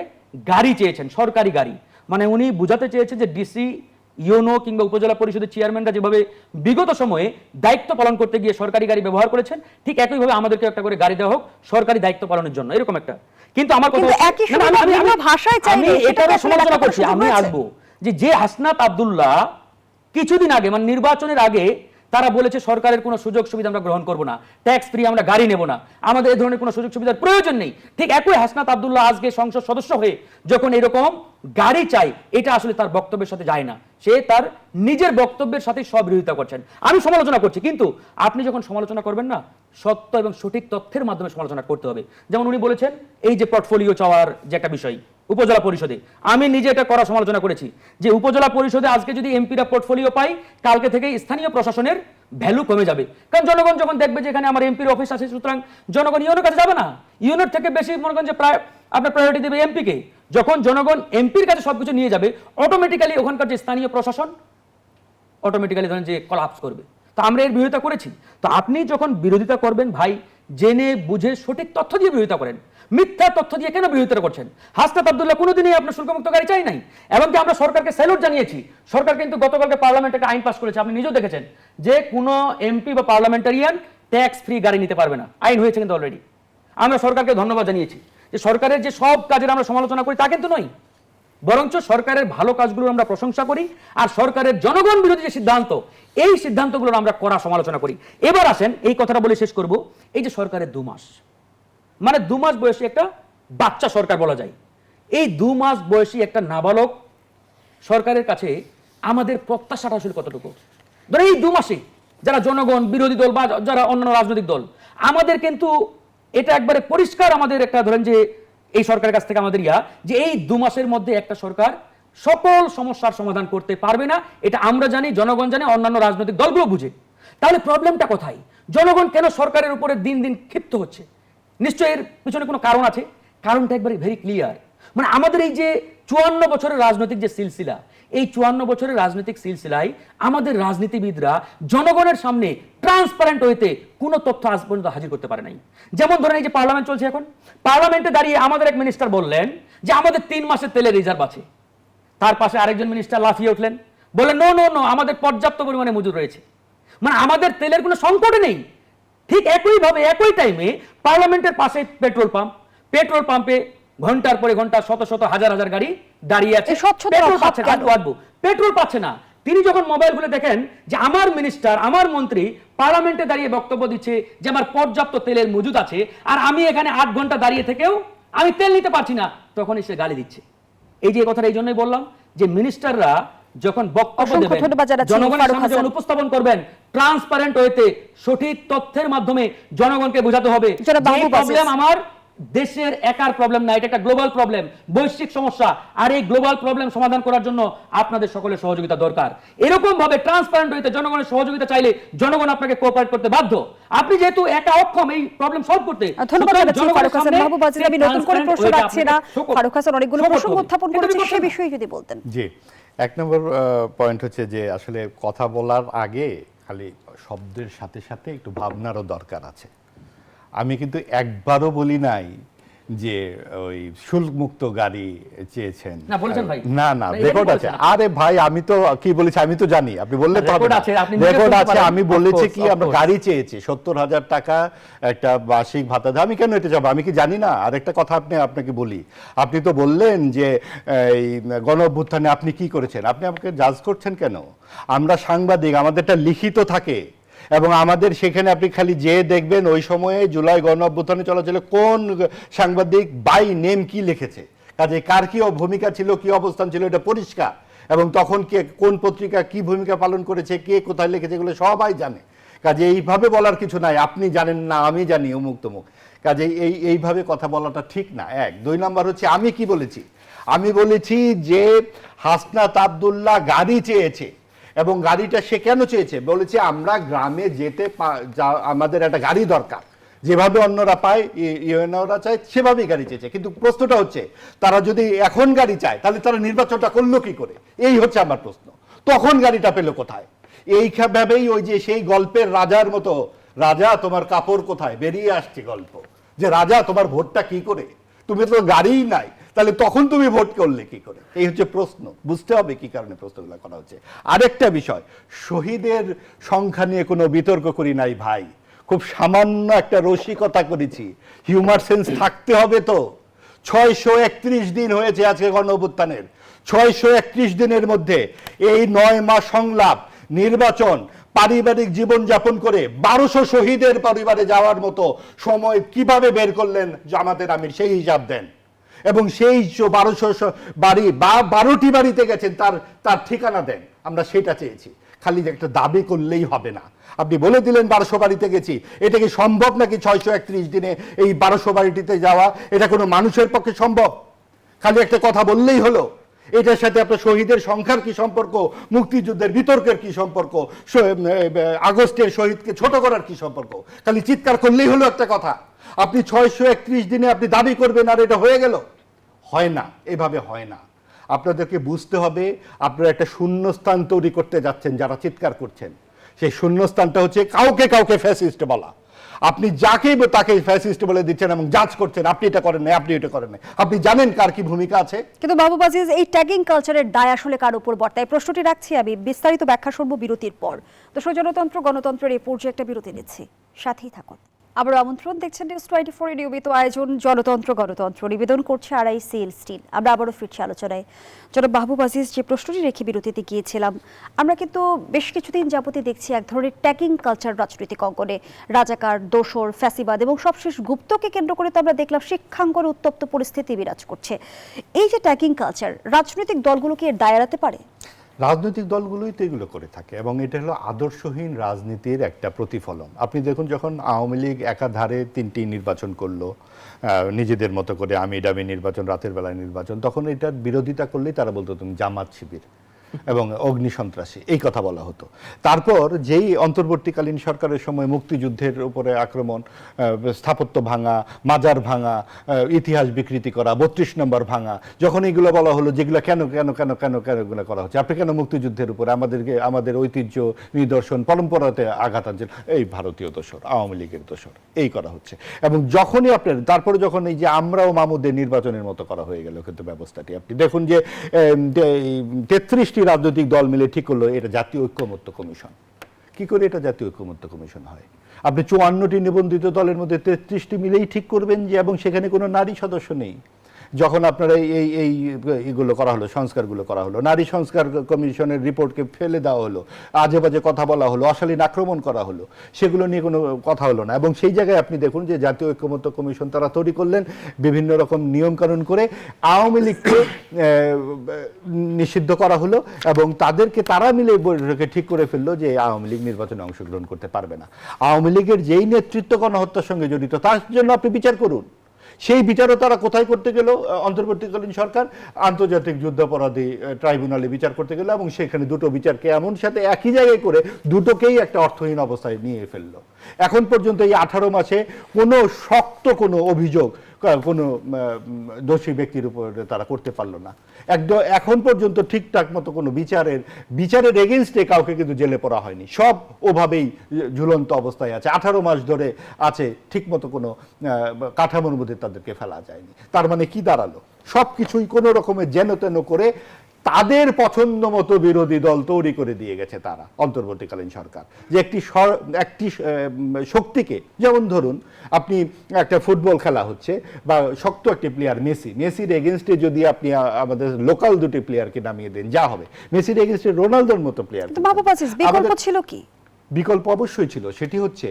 গাড়ি চেয়েছেন, সরকারি গাড়ি। মানে উনি বুঝাতে চেয়েছেন যে ডিসি, ইউনো কিংবা উপজেলা পরিষদের চেয়ারম্যানরা যেভাবে বিগত সময়ে দায়িত্ব পালন করতে গিয়ে সরকারি গাড়ি ব্যবহার করেছেন, ঠিক একইভাবে আমাদেরকে একটা করে গাড়ি দেওয়া হোক সরকারি দায়িত্ব পালনের জন্য, এরকম একটা। কিন্তু আমার কথা আমি এটারও সমালোচনা করছি, আমি আসবো যে হাসনাত আব্দুল্লাহ কিছুদিন আগে মানে নির্বাচনের আগে তারা বলেছে সরকারের কোনো সুযোগ সুবিধা আমরা গ্রহণ করব না, ট্যাক্স ফ্রি আমরা গাড়ি নেব না, আমাদের এই ধরনের কোনো সুযোগ সুবিধার প্রয়োজন নেই। ঠিক একই হাসনাত আব্দুল্লাহ আজকে সংসদ সদস্য হয়ে যখন এরকম গাড়ি চাই, এটা আসলে তার বক্তব্যের সাথে যায় না, সে তার নিজের বক্তব্যের সাথে বিরোধিতা করছেন। আমি সমালোচনা করছি, কিন্তু আপনি যখন সমালোচনা করবেন না, সত্য এবং সঠিক তথ্যের মাধ্যমে সমালোচনা করতে হবে। যেমন উনি বলেছেন এই যে পোর্টফোলিও চাওয়ার যে একটা বিষয় উপজেলা পরিষদে, আমি নিজে এটা করা সমালোচনা করেছি যে উপজেলা পরিষদে আজকে যদি এমপিরা পোর্টফোলিও পাই, কালকে থেকে স্থানীয় প্রশাসনের ভ্যালু কমে যাবে। কারণ জনগণ যখন দেখবে যে এখানে আমার এমপির অফিস আছে, সুতরাং জনগণ ইউনোর কাছে যাবে না, ইউনোর থেকে বেশি মনে করেন যে আপনার প্রায়োরিটি দেবে এমপিকে। যখন জনগণ এমপির কাছে সবকিছু নিয়ে যাবে, অটোমেটিক্যালি ওখানকার যে স্থানীয় প্রশাসন অটোমেটিক্যালি ধরেন যে কলাপস করবে। তো আমরা এর বিরোধিতা করেছি। তো আপনি যখন বিরোধিতা করবেন ভাই, জেনে বুঝে সঠিক তথ্য দিয়ে বিরোধিতা করেন, মিথ্যা তথ্য দিয়ে কেন বিরোধিতা করছেন? হাসনাত আব্দুল্লাহ কোনোদিনই আপনার শুল্কমুক্ত গাড়ি চাই নাই, এমনকি আমরা সরকারকে স্যালুট জানিয়েছি। সরকার কিন্তু গতকালকে পার্লামেন্টে একটা আইন পাস করেছে, আপনি নিজেও দেখেছেন, যে কোনো এমপি বা পার্লামেন্টারিয়ান ট্যাক্স ফ্রি গাড়ি নিতে পারবে না, আইন হয়েছে কিন্তু অলরেডি। আমরা সরকারকে ধন্যবাদ জানিয়েছি যে সরকারের যে সব কাজের আমরা সমালোচনা করি তা কিন্তু নয়, বরঞ্চ সরকারের ভালো কাজগুলোর আমরা প্রশংসা করি, আর সরকারের জনগণ বিরোধী যে সিদ্ধান্ত, এই সিদ্ধান্তগুলোর আমরা কড়া সমালোচনা করি। এবার আসেন, এই কথাটা বলে শেষ করব, এই যে সরকারের 2 মাস, মানে 2 মাস বয়সী একটা বাচ্চা সরকার বলা যায়, এই 2 মাস বয়সী একটা নাবালক সরকারের কাছে আমাদের প্রত্যাশাটা আসলে কতটুকু? ধরেন এই 2 মাসে যারা জনগণ, বিরোধী দল বা যারা অন্যান্য রাজনৈতিক দল, আমাদের কিন্তু এটা একবারে পরিষ্কার, আমাদের একটা ধরেন যে এই সরকারের কাছ থেকে আমাদের যে এই 2 মাসের মধ্যে একটা সরকার সকল সমস্যার সমাধান করতে পারবে না, এটা আমরা জানি, জনগণ জানে, অন্যান্য রাজনৈতিক দলগুলো বুঝে। তাহলে প্রবলেমটা কোথায়? জনগণ কেন সরকারের উপরে দিন দিন ক্ষিপ্ত হচ্ছে? নিশ্চয়ই এর পিছনে কোনো কারণ আছে। কারণটা একবারে ভেরি ক্লিয়ার, মানে আমাদের এই যে 54 বছরের রাজনৈতিক যে সিলসিলা, এই 54 বছরের রাজনৈতিক সিলসিলায় আমাদের রাজনীতিবিদরা জনগণের সামনে ট্রান্সপারেন্ট হইতে কোনো তথ্য আজ পর্যন্ত হাজির করতে পারে নাই। যেমন ধরেন এই যে পার্লামেন্ট চলছে, এখন পার্লামেন্টে দাঁড়িয়ে আমাদের এক মিনিস্টার বললেন যে আমাদের 3 মাসের তেলের রিজার্ভ আছে, তার পাশে আরেকজন মিনিস্টার লাফিয়ে উঠলেন, বললেন নো নো নো, আমাদের পর্যাপ্ত পরিমাণে মজুদ রয়েছে, মানে আমাদের তেলের কোনো সংকট নেই। ঠিক একইভাবে একই টাইমে পার্লামেন্টের পাশে পেট্রোল পাম্পে ঘন্টার পরে ঘন্টা শত শত হাজার হাজার গাড়ি দাঁড়িয়ে আছে, পেট্রোল পাচ্ছে না, পেট্রোল পাচ্ছে না। তিনি যখন মোবাইল খুলে দেখেন যে আমার মিনিস্টার, আমার মন্ত্রী পার্লামেন্টে দাঁড়িয়ে বক্তব্য দিচ্ছে যে আমার পর্যাপ্ত তেলের মজুদ আছে, আর আমি এখানে 8 ঘন্টা দাঁড়িয়ে থেকেও আমি তেল নিতে পারছি না, তখন এসে গালি দিচ্ছে। এই যে কথাটা এই জন্যই বললাম যে মিনিস্টাররা যখন বক্তব্য দেবেন, জনগণের সামনে যখন উপস্থাপন করবেন, ট্রান্সপারেন্ট হইতে সঠিক তথ্যের মাধ্যমে জনগণকে বোঝাতে হবে এই প্রবলেম আমার দেশের একার প্রবলেম না, এটা একটা গ্লোবাল প্রবলেম, বৈশ্বিক সমস্যা, আর এই গ্লোবাল প্রবলেম সমাধান করার জন্য আপনাদের সকলের সহযোগিতা দরকার। এরকম ভাবে ট্রান্সপারেন্ট হইতে জনগণের সহযোগিতা চাইলে জনগণ আপনাকে কোঅপারেট করতে বাধ্য। আপনি যেহেতু একা অক্ষম এই প্রবলেম সলভ করতে। ধন্যবাদ ফারুক হাসান। মাহবুব আজিজ, আমি নতুন করে প্রশ্ন রাখছি না, ফারুক হাসান অনেকগুলো প্রশ্ন উত্থাপন করেছে, সেই বিষয়ে যদি বলতেন। জি, 1 নম্বর পয়েন্ট হচ্ছে যে আসলে কথা বলার আগে খালি শব্দের সাথে সাথে একটু ভাবনারও দরকার আছে। আমি কিন্তু একবারও বলি নাই যে ওই শুল্কমুক্ত গাড়ি চেয়েছেন, না বলেছেন ভাই, না না রেকর্ড আছে। আরে ভাই আমি তো কি বলেছি আমি তো জানি, আপনি বললে তো হবে না, রেকর্ড আছে। আমি বলেছি কি আমরা গাড়ি চেয়েছি 70,000 টাকা একটা বার্ষিক ভাতা দেয়, আমি কেন এটা যাবো, আমি কি জানি না? আর একটা কথা আপনাকে বলি, আপনি তো বললেন যে এই গণ অভ্যুত্থানে আপনি কি করেছেন, আপনি আমাকে জাজ করছেন কেন? আমরা সাংবাদিক, আমাদেরটা লিখিত থাকে, এবং আমাদের সেখানে আপনি খালি যে দেখবেন ওই সময়ে জুলাই গণ অভ্যুত্থানে চলাচলে কোন সাংবাদিক বাই নেম কি লিখেছে, কাজে কার কি ভূমিকা ছিল, কি অবস্থান ছিল, এটা পরিষ্কার। এবং তখন কে কোন পত্রিকা কি ভূমিকা পালন করেছে, কে কোথায় লিখেছে, এগুলো সবাই জানে। কাজে এইভাবে বলার কিছু নাই, আপনি জানেন না আমি জানি অমুক তমুক, কাজে এইভাবে কথা বলাটা ঠিক না। 1 2 নাম্বার হচ্ছে আমি কি বলেছি, আমি বলেছি যে হাসনাত আব্দুল্লাহ গাড়ি চেয়েছে, এবং গাড়িটা সে কেন চেয়েছে, বলেছে আমরা গ্রামে যেতে আমাদের একটা গাড়ি দরকার, যেভাবে অন্যরা পায় ইউএনওরা চায় সেভাবেই গাড়ি চেয়েছে। কিন্তু প্রশ্নটা হচ্ছে তারা যদি এখন গাড়ি চায় তাহলে তারা নির্বাচনটা করলো কি করে, এই হচ্ছে আমার প্রশ্ন। তখন গাড়িটা পেলো কোথায়? এইভাবেই ওই যে সেই গল্পের রাজার মতো, রাজা তোমার কাপড় কোথায়, বেরিয়ে আসছে গল্প যে রাজা তোমার ভোটটা কি করে, তুমি তো গাড়িই নাই, তাহলে তখন তুমি ভোট করলে কি করে? এই হচ্ছে প্রশ্ন, বুঝতে হবে কি কারণে প্রশ্নগুলো করা হচ্ছে। আরেকটা বিষয়, শহীদের সংখ্যা নিয়ে কোনো বিতর্ক করি নাই ভাই, খুব সামান্য একটা রসিকতা করেছি। হিউমার সেন্স থাকতে হবে তো। 631 দিন হয়েছে আজকে গণ অভ্যুত্থানের, 631 দিনের মধ্যে এই 9 মাস সংলাপ, নির্বাচন, পারিবারিক জীবন যাপন করে 1200 শহীদের পরিবারে যাওয়ার মতো সময় কিভাবে বের করলেন জামাতের আমির, সেই হিসাব দেন। এবং সেই 1200 বাড়ি বা 12টি বাড়িতে গেছেন তার ঠিকানা দেন। আমরা সেটা চেয়েছি, খালি একটা দাবি করলেই হবে না। আপনি বলে দিলেন 1200 বাড়িতে গেছি, এটা কি সম্ভব নাকি 631 দিনে এই 1200 বাড়িটিতে যাওয়া? এটা কোনো মানুষের পক্ষে সম্ভব? খালি একটা কথা বললেই হলো? এটার সাথে আপনার শহীদের সংখ্যার কি সম্পর্ক, মুক্তিযুদ্ধের বিতর্কের কি সম্পর্ক, আগস্টের শহীদকে ছোট করার কি সম্পর্ক? খালি চিৎকার করলেই হলো একটা কথা। আপনি 631 দিনে আপনি দাবি করবেন আর এটা হয়ে গেল? হয় না, এভাবে হয় না। আপনাদেরকে বুঝতে হবে আপনারা একটা শূন্যস্থান তৈরি করতে যাচ্ছেন। যারা চিৎকার করছেন, সেই শূন্যস্থানটা হচ্ছে কাউকে কাউকে ফ্যাসিস্ট বলা। আপনি যাকেই তাকে ফ্যাসিস্ট বলে দিচ্ছেন এবং জাজ করছেন, আপনি এটা করেন না, আপনি এটা করেন না। আপনি জানেন কার কি ভূমিকা আছে। কিন্তু মাহবুব আজিজ, এই ট্যাগিং কালচারের দায় আসলে কার উপর বর্তায়? প্রশ্নটি রাখছি আমি, বিস্তারিত ব্যাখ্যা শুনবো বিরতির পর। তো জনতন্ত্র গণতন্ত্রের এই পর্যায়ে একটা বিরতি নিচ্ছি, সাথেই থাকুন। আবার আমন্ত্রণ, দেখছেন নিউজ 24 এর নিয়মিত আয়োজন জনতন্ত্র গণতন্ত্র, নিবেদন করছে RICL স্টিল। আমরা আবারও ফিরছি আলোচনায়। জনাব মাহবুব আজিজ, যে প্রশ্নটি রেখে বিরতিতে গিয়েছিলাম, আমরা কিন্তু বেশ কিছুদিন যাবতই দেখছি এক ধরনের ট্যাগিং কালচার রাজনৈতিক অঙ্গনে। রাজাকার, দোসর, ফ্যাসিবাদ এবং সবশেষ গুপ্তকে কেন্দ্র করে তো আমরা দেখলাম শিক্ষাঙ্গনে উত্তপ্ত পরিস্থিতি বিরাজ করছে। এই যে ট্যাগিং কালচার, রাজনৈতিক দলগুলো কি এর দায় এড়াতে পারে? রাজনৈতিক দলগুলোই তো এগুলো করে থাকে এবং এটা হলো আদর্শহীন রাজনীতির একটা প্রতিফলন। আপনি দেখুন, যখন আওয়ামী লীগ একাধারে 3টি নির্বাচন করলো নিজেদের মতো করে, আমি ডামি নির্বাচন, রাতের বেলায় নির্বাচন, তখন এটার বিরোধিতা করলেই তারা বলতো তুমি জামাত শিবির এবং অগ্নি সন্ত্রাসী, এই কথা বলা হতো। তারপর যেই অন্তর্বর্তীকালীন সরকারের সময় মুক্তিযুদ্ধের উপরে আক্রমণ, স্থাপত্য ভাঙা, মাজার ভাঙা, ইতিহাস বিকৃতি করা, 32 নম্বর ভাঙা, যখন এগুলো বলা হলো যেগুলো কেন কেন কেন কেন কেন এগুলো করা হচ্ছে, আপনি কেন মুক্তিযুদ্ধের উপরে আমাদের ঐতিহ্য, নিদর্শন, পরম্পরাতে আঘাত আনছেন, এই ভারতীয় দোসর, আওয়ামী লীগের দোসর, এই করা হচ্ছে। এবং যখনই আপনার তারপরে যখন এই যে আমরাও মামুদের নির্বাচনের মতো করা হয়ে গেল কিন্তু ব্যবস্থাটি, আপনি দেখুন যে 33টি রাজনৈতিক দল মিলে ঠিক করলো এটা জাতীয় ঐক্যমত্য কমিশন। কি করে এটা জাতীয় ঐক্যমত্য কমিশন হয়? আপনি 54টি নিবন্ধিত দলের মধ্যে 33টি মিলেই ঠিক করবেন যে, এবং সেখানে কোনো নারী সদস্য নেই। যখন আপনারা এইগুলো করা হলো, সংস্কারগুলো করা হলো, নারী সংস্কার কমিশনের রিপোর্টকে ফেলে দেওয়া হলো, আজে বাজে কথা বলা হলো, অশালীন আক্রমণ করা হলো, সেগুলো নিয়ে কোনো কথা হলো না। এবং সেই জায়গায় আপনি দেখুন যে জাতীয় ঐক্যমত্য কমিশন তারা তৈরি করলেন বিভিন্ন রকম নিয়মকানুন করে, আওয়ামী লীগকে নিষিদ্ধ করা হলো এবং তারা মিলে বৈঠকে ঠিক করে ফেললো যে আওয়ামী লীগ নির্বাচনে অংশগ্রহণ করতে পারবে না। আওয়ামী লীগের যেই নেতৃত্ব গণহত্যার সঙ্গে জড়িত, তার জন্য আপনি বিচার করুন। সেই বিচারও তারা কোথায় করতে গেল? অন্তর্বর্তীকালীন সরকার আন্তর্জাতিক যুদ্ধাপরাধী ট্রাইব্যুনালে বিচার করতে গেল এবং সেখানে দুটো বিচারকে এমন সাথে একই জায়গায় করে দুটোকেই একটা অর্থহীন অবস্থায় নিয়ে ফেললো। এখন পর্যন্ত এই 18 মাসে কোনো শক্ত কোনো অভিযোগ কোনো দোষী ব্যক্তির উপর তারা করতে পারলো না। এখন পর্যন্ত ঠিকঠাক মতো কোনো বিচারের এগেইনস্টে কাউকে কিন্তু জেলে পড়া হয়নি। সব ওভাবেই ঝুলন্ত অবস্থায় আছে, 18 মাস ধরে আছে, ঠিক মতো কোনো কাঠামোর মধ্যে তাদেরকে ফেলা যায়নি। তার মানে কি দাঁড়ালো? সব কিছুই কোনো রকমের যেন তেন করে তাদের পছন্দ মতো বিরোধী দল তৈরি করে দিয়ে গেছে তারা, অন্তর্বর্তীকালীন সরকার। যে একটি শক্তিকে, যেমন ধরুন আপনি একটা ফুটবল খেলা হচ্ছে বা শক্ত একটি প্লেয়ার মেসির এগেনস্টে যদি আপনি আমাদের লোকাল দুটি প্লেয়ারকে নামিয়ে দেন, যা হবে মেসির এগেনস্টে রোনালদোর মতো প্লেয়ার। বিকল্প ছিল কি? বিকল্প অবশ্যই ছিল, সেটি হচ্ছে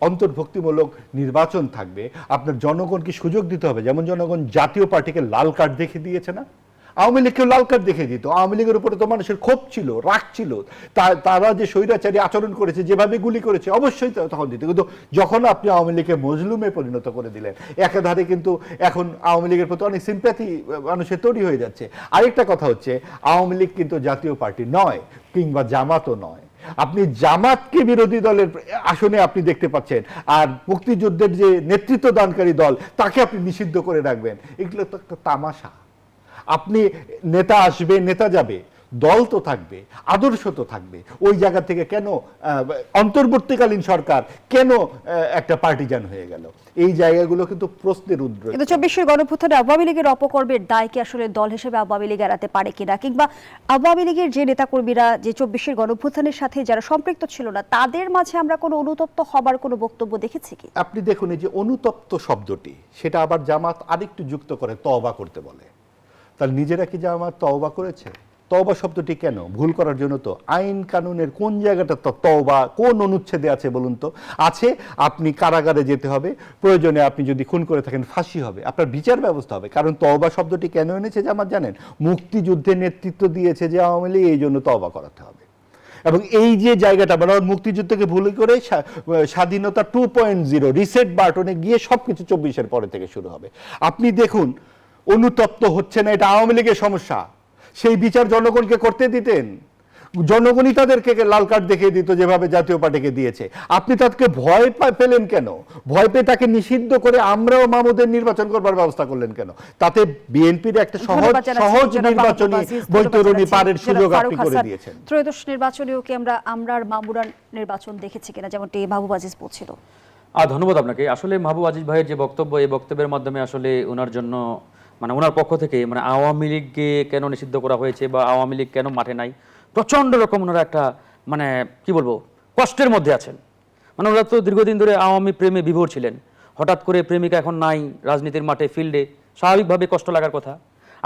অন্তর্ভুক্তিমূলক নির্বাচন থাকবে, আপনার জনগণকে সুযোগ দিতে হবে। যেমন জনগণ জাতীয় পার্টিকে লাল কার্ড দেখে দিয়েছে না, আওয়ামী লীগকেও লাল কার্ড দেখে দিত। আওয়ামী লীগের উপরে তো মানুষের ক্ষোভ ছিল, রাগ ছিল, তারা যে স্বৈরাচারী আচরণ করেছে, যেভাবে গুলি করেছে, অবশ্যই তখন দিত। কিন্তু যখন আপনি আওয়ামী লীগকে মজলুমে পরিণত করে দিলেন, একাধারে কিন্তু এখন আওয়ামী লীগের প্রতি অনেক সিম্প্যাথি মানুষের তৈরি হয়ে যাচ্ছে। আরেকটা কথা হচ্ছে, আওয়ামী লীগ কিন্তু জাতীয় পার্টি নয়, কিংবা জামাতও নয়। আপনি জামাতকে বিরোধী দলের আসনে আপনি দেখতে পাচ্ছেন, আর মুক্তিযুদ্ধের যে নেতৃত্ব দানকারী দল তাকে আপনি নিষিদ্ধ করে রাখবেন। এগুলো তো একটা তামাশা। আপনি নেতা আসবে, নেতা যাবে, দল তো থাকবে, আদর্শ তো থাকবে। ওই জায়গা থেকে কেন অন্তর্বর্তীকালীন সরকার কেন একটা পার্টিজান হয়ে গেল? এই জায়গাগুলো কিন্তু প্রশ্নের উদ্রেক। কিন্তু 24 গণঅভ্যুত্থানে আওয়ামী লীগের অপকর্মের দায় কি আসলে দল হিসেবে আওয়ামী লীগ এড়াতে পারে কিনা, কিংবা আওয়ামী লীগের যে নেতাকর্মীরা যে 24 গণঅভ্যুত্থানের সাথে যারা সম্পৃক্ত ছিল না, তাদের মাঝে আমরা কোনো অনুতপ্ত হবার কোনো বক্তব্য দেখেছি কি? আপনি দেখুন, এই যে অনুতপ্ত শব্দটি, সেটা আবার জামাত আরেকটু যুক্ত করে তওবা করতে বলে। তাহলে নিজেরা কি জামাত তওবা করেছে? তওবা শব্দটি কেন? ভুল করার জন্য তো। আইন কানুনের কোন জায়গাটা তওবা, কোন অনুচ্ছেদে আছে বলুন তো? আছে আপনি কারাগারে যেতে হবে, প্রয়োজনে আপনি যদি খুন করে থাকেন ফাঁসি হবে, আপনার বিচার ব্যবস্থা হবে। কারণ তওবা শব্দটি কেন এনেছে যে আমার জানেন? মুক্তিযুদ্ধে নেতৃত্ব দিয়েছে যে আওয়ামী লীগ, এই জন্য তওবা করাতে হবে। এবং এই যে জায়গাটা মানে মুক্তিযুদ্ধকে ভুল করে স্বাধীনতা 2.0 রিসেট বাটনে গিয়ে সবকিছু 24-এর পরে থেকে শুরু হবে। আপনি দেখুন অনুতপ্ত হচ্ছে না, এটা আওয়ামী লীগের সমস্যা। সেই বিচার জনগণকে করতে দিতেন, জনগণই তাদেরকে লাল কার্ড দেখিয়ে দিত যেভাবে জাতীয় পার্টিকে দিয়েছে। আপনি তাকে ভয় পেলেন কেন? ভয় পেয়ে তাকে নিষিদ্ধ করে আমরাও মামুদের নির্বাচন করবার ব্যবস্থা করলেন কেন? তাতে বিএনপির একটা সহজ নির্বাচনী বৈতরণী পারের সুযোগ আপনি করে দিয়েছেন। ত্রয়োদশ নির্বাচনেও কি আমরা আর মামুরা নির্বাচন দেখেছি কিনা, যেমনটি মাহবুব আজিজ বলছিল? ধন্যবাদ আপনাকে। আসলে মাহবুব আজিজ ভাইয়ের যে বক্তব্য, এই বক্তব্যের মাধ্যমে আসলে ওনার জন্য মানে ওনার পক্ষ থেকে মানে আওয়ামী লীগকে কেন নিষিদ্ধ করা হয়েছে বা আওয়ামী লীগ কেন মাঠে নাই, প্রচন্ড রকম ওনারা একটা মানে কি বলবো কষ্টের মধ্যে আছেন। মানে ওরা তো দীর্ঘদিন ধরে আওয়ামী প্রেমে বিভোর ছিলেন, হঠাৎ করে প্রেমিকা এখন নাই রাজনীতির মাঠে ফিল্ডে, স্বাভাবিকভাবে কষ্ট লাগার কথা।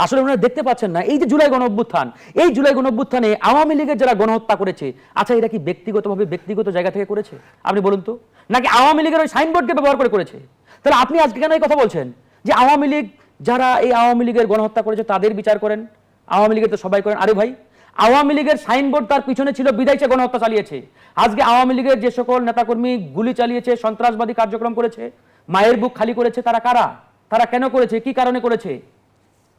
আসলে ওনারা দেখতে পাচ্ছেন না এই যে জুলাই গণঅভ্যুত্থান, এই জুলাই গণঅভ্যুত্থানে আওয়ামী লীগের যারা গণহত্যা করেছে, আচ্ছা এরা কি ব্যক্তিগতভাবে ব্যক্তিগত জায়গা থেকে করেছে আপনি বলুন তো, নাকি আওয়ামী লীগের ওই সাইনবোর্ডকে ব্যবহার করে করেছে? তাহলে আপনি আজকে কেন এই কথা বলছেন যে আওয়ামী লীগ, যারা এই আওয়ামী লীগের গণহত্যা করেছে তাদের বিচার করেন, আওয়ামী লীগের তো সবাই করেন? আরে ভাই, আওয়ামী লীগের সাইনবোর্ড তার পিছনে ছিল বিদায় সে গণহত্যা চালিয়েছে। আজকে আওয়ামী লীগের যে সকল নেতাকর্মী গুলি চালিয়েছে, সন্ত্রাসবাদী কার্যক্রম করেছে, মায়ের বুক খালি করেছে, তারা কারা? তারা কেন করেছে? কি কারণে করেছে?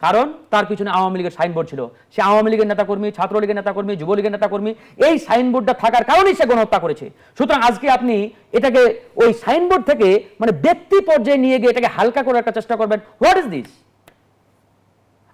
কারণ তার পিছনে আওয়ামী লীগের সাইনবোর্ড ছিল। সে আওয়ামী লীগের নেতাকর্মী, ছাত্রলীগের নেতাকর্মী, যুবলীগের নেতাকর্মী, এই সাইনবোর্ডটা থাকার কারণেই সে গণহত্যা করেছে। সুতরাং আজকে আপনি এটাকে ওই সাইনবোর্ড থেকে মানে ব্যক্তি পর্যায়ে নিয়ে গিয়ে এটাকে হালকা করার একটা চেষ্টা করবেন। What is this?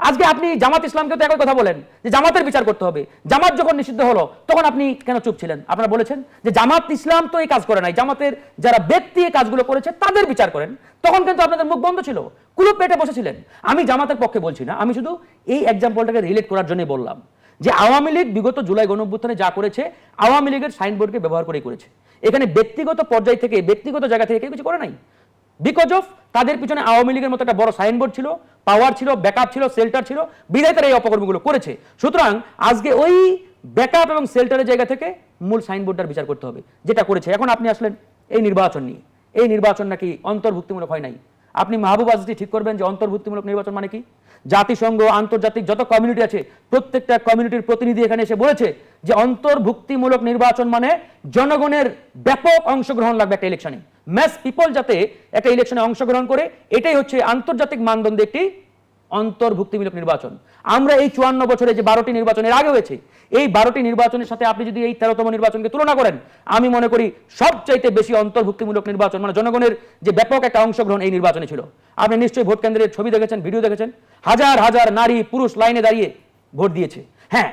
আজকে আপনি জামাত ইসলামকে তো একই কথা বলেন যে জামাতের বিচার করতে হবে। জামাত যখন নিষিদ্ধ হলো তখন আপনি কেন চুপ ছিলেন? আপনারা বলেছেন যে জামাত ইসলাম তো এই কাজ করে নাই, জামাতের যারা ব্যক্তি এই কাজগুলো করেছে তাদের বিচার করেন। তখন কিন্তু আপনাদের মুখ বন্ধ ছিল, কুলুপ পেটে বসেছিলেন। আমি জামাতের পক্ষে বলছি না, আমি শুধু এই এক্সাম্পলটাকে রিলেট করার জন্যই বললাম যে আওয়ামী লীগ বিগত জুলাই গণঅভ্যুত্থানে যা করেছে আওয়ামী লীগের সাইনবোর্ডকে ব্যবহার করেই করেছে। এখানে ব্যক্তিগত পর্যায় থেকে, ব্যক্তিগত জায়গা থেকে কেউ কিছু করে নাই। বিকজ অফ তাদের পিছনে আওয়ামী লীগের মতো একটা বড় সাইনবোর্ড ছিল, পাওয়ার ছিল, ব্যাকআপ ছিল, শেল্টার ছিল, বিধায় তারা এই অপকর্মগুলো করেছে। সুতরাং আজকে ওই ব্যাকআপ এবং শেল্টারের জায়গা থেকে মূল সাইনবোর্ডটার বিচার করতে হবে, যেটা করেছে। এখন আপনি আসলেন এই নির্বাচন নিয়ে, এই নির্বাচন নাকি অন্তর্ভুক্তিমূলক হয় নাই। আপনি মাহবুব আজিজটি ঠিক করবেন যে অন্তর্ভুক্তিমূলক নির্বাচন মানে কি? জাতিসংঘ, আন্তর্জাতিক যত কমিউনিটি আছে প্রত্যেকটা কমিউনিটির প্রতিনিধি এখানে এসে বলেছে যে অন্তর্ভুক্তিমূলক নির্বাচন মানে জনগণের ব্যাপক অংশগ্রহণ লাগবে একটা ইলেকশনে। ম্যাস পিপল যাতে একটা ইলেকশনে অংশগ্রহণ করে, এটাই হচ্ছে আন্তর্জাতিক মানদণ্ডে একটি অন্তর্ভুক্তিমূলক নির্বাচন। আমরা এই 54 বছরে যে 12টি নির্বাচনের আগে হয়েছে, এই 12টি নির্বাচনের সাথে আপনি যদি এই 13তম নির্বাচনকে তুলনা করেন, আমি মনে করি সবচাইতে বেশি অন্তর্ভুক্তিমূলক নির্বাচন মানে জনগণের যে ব্যাপক একটা অংশগ্রহণ এই নির্বাচনে ছিল। আপনি নিশ্চয়ই ভোট কেন্দ্রের ছবি দেখেছেন, ভিডিও দেখেছেন, হাজার হাজার নারী পুরুষ লাইনে দাঁড়িয়ে ভোট দিয়েছে। হ্যাঁ,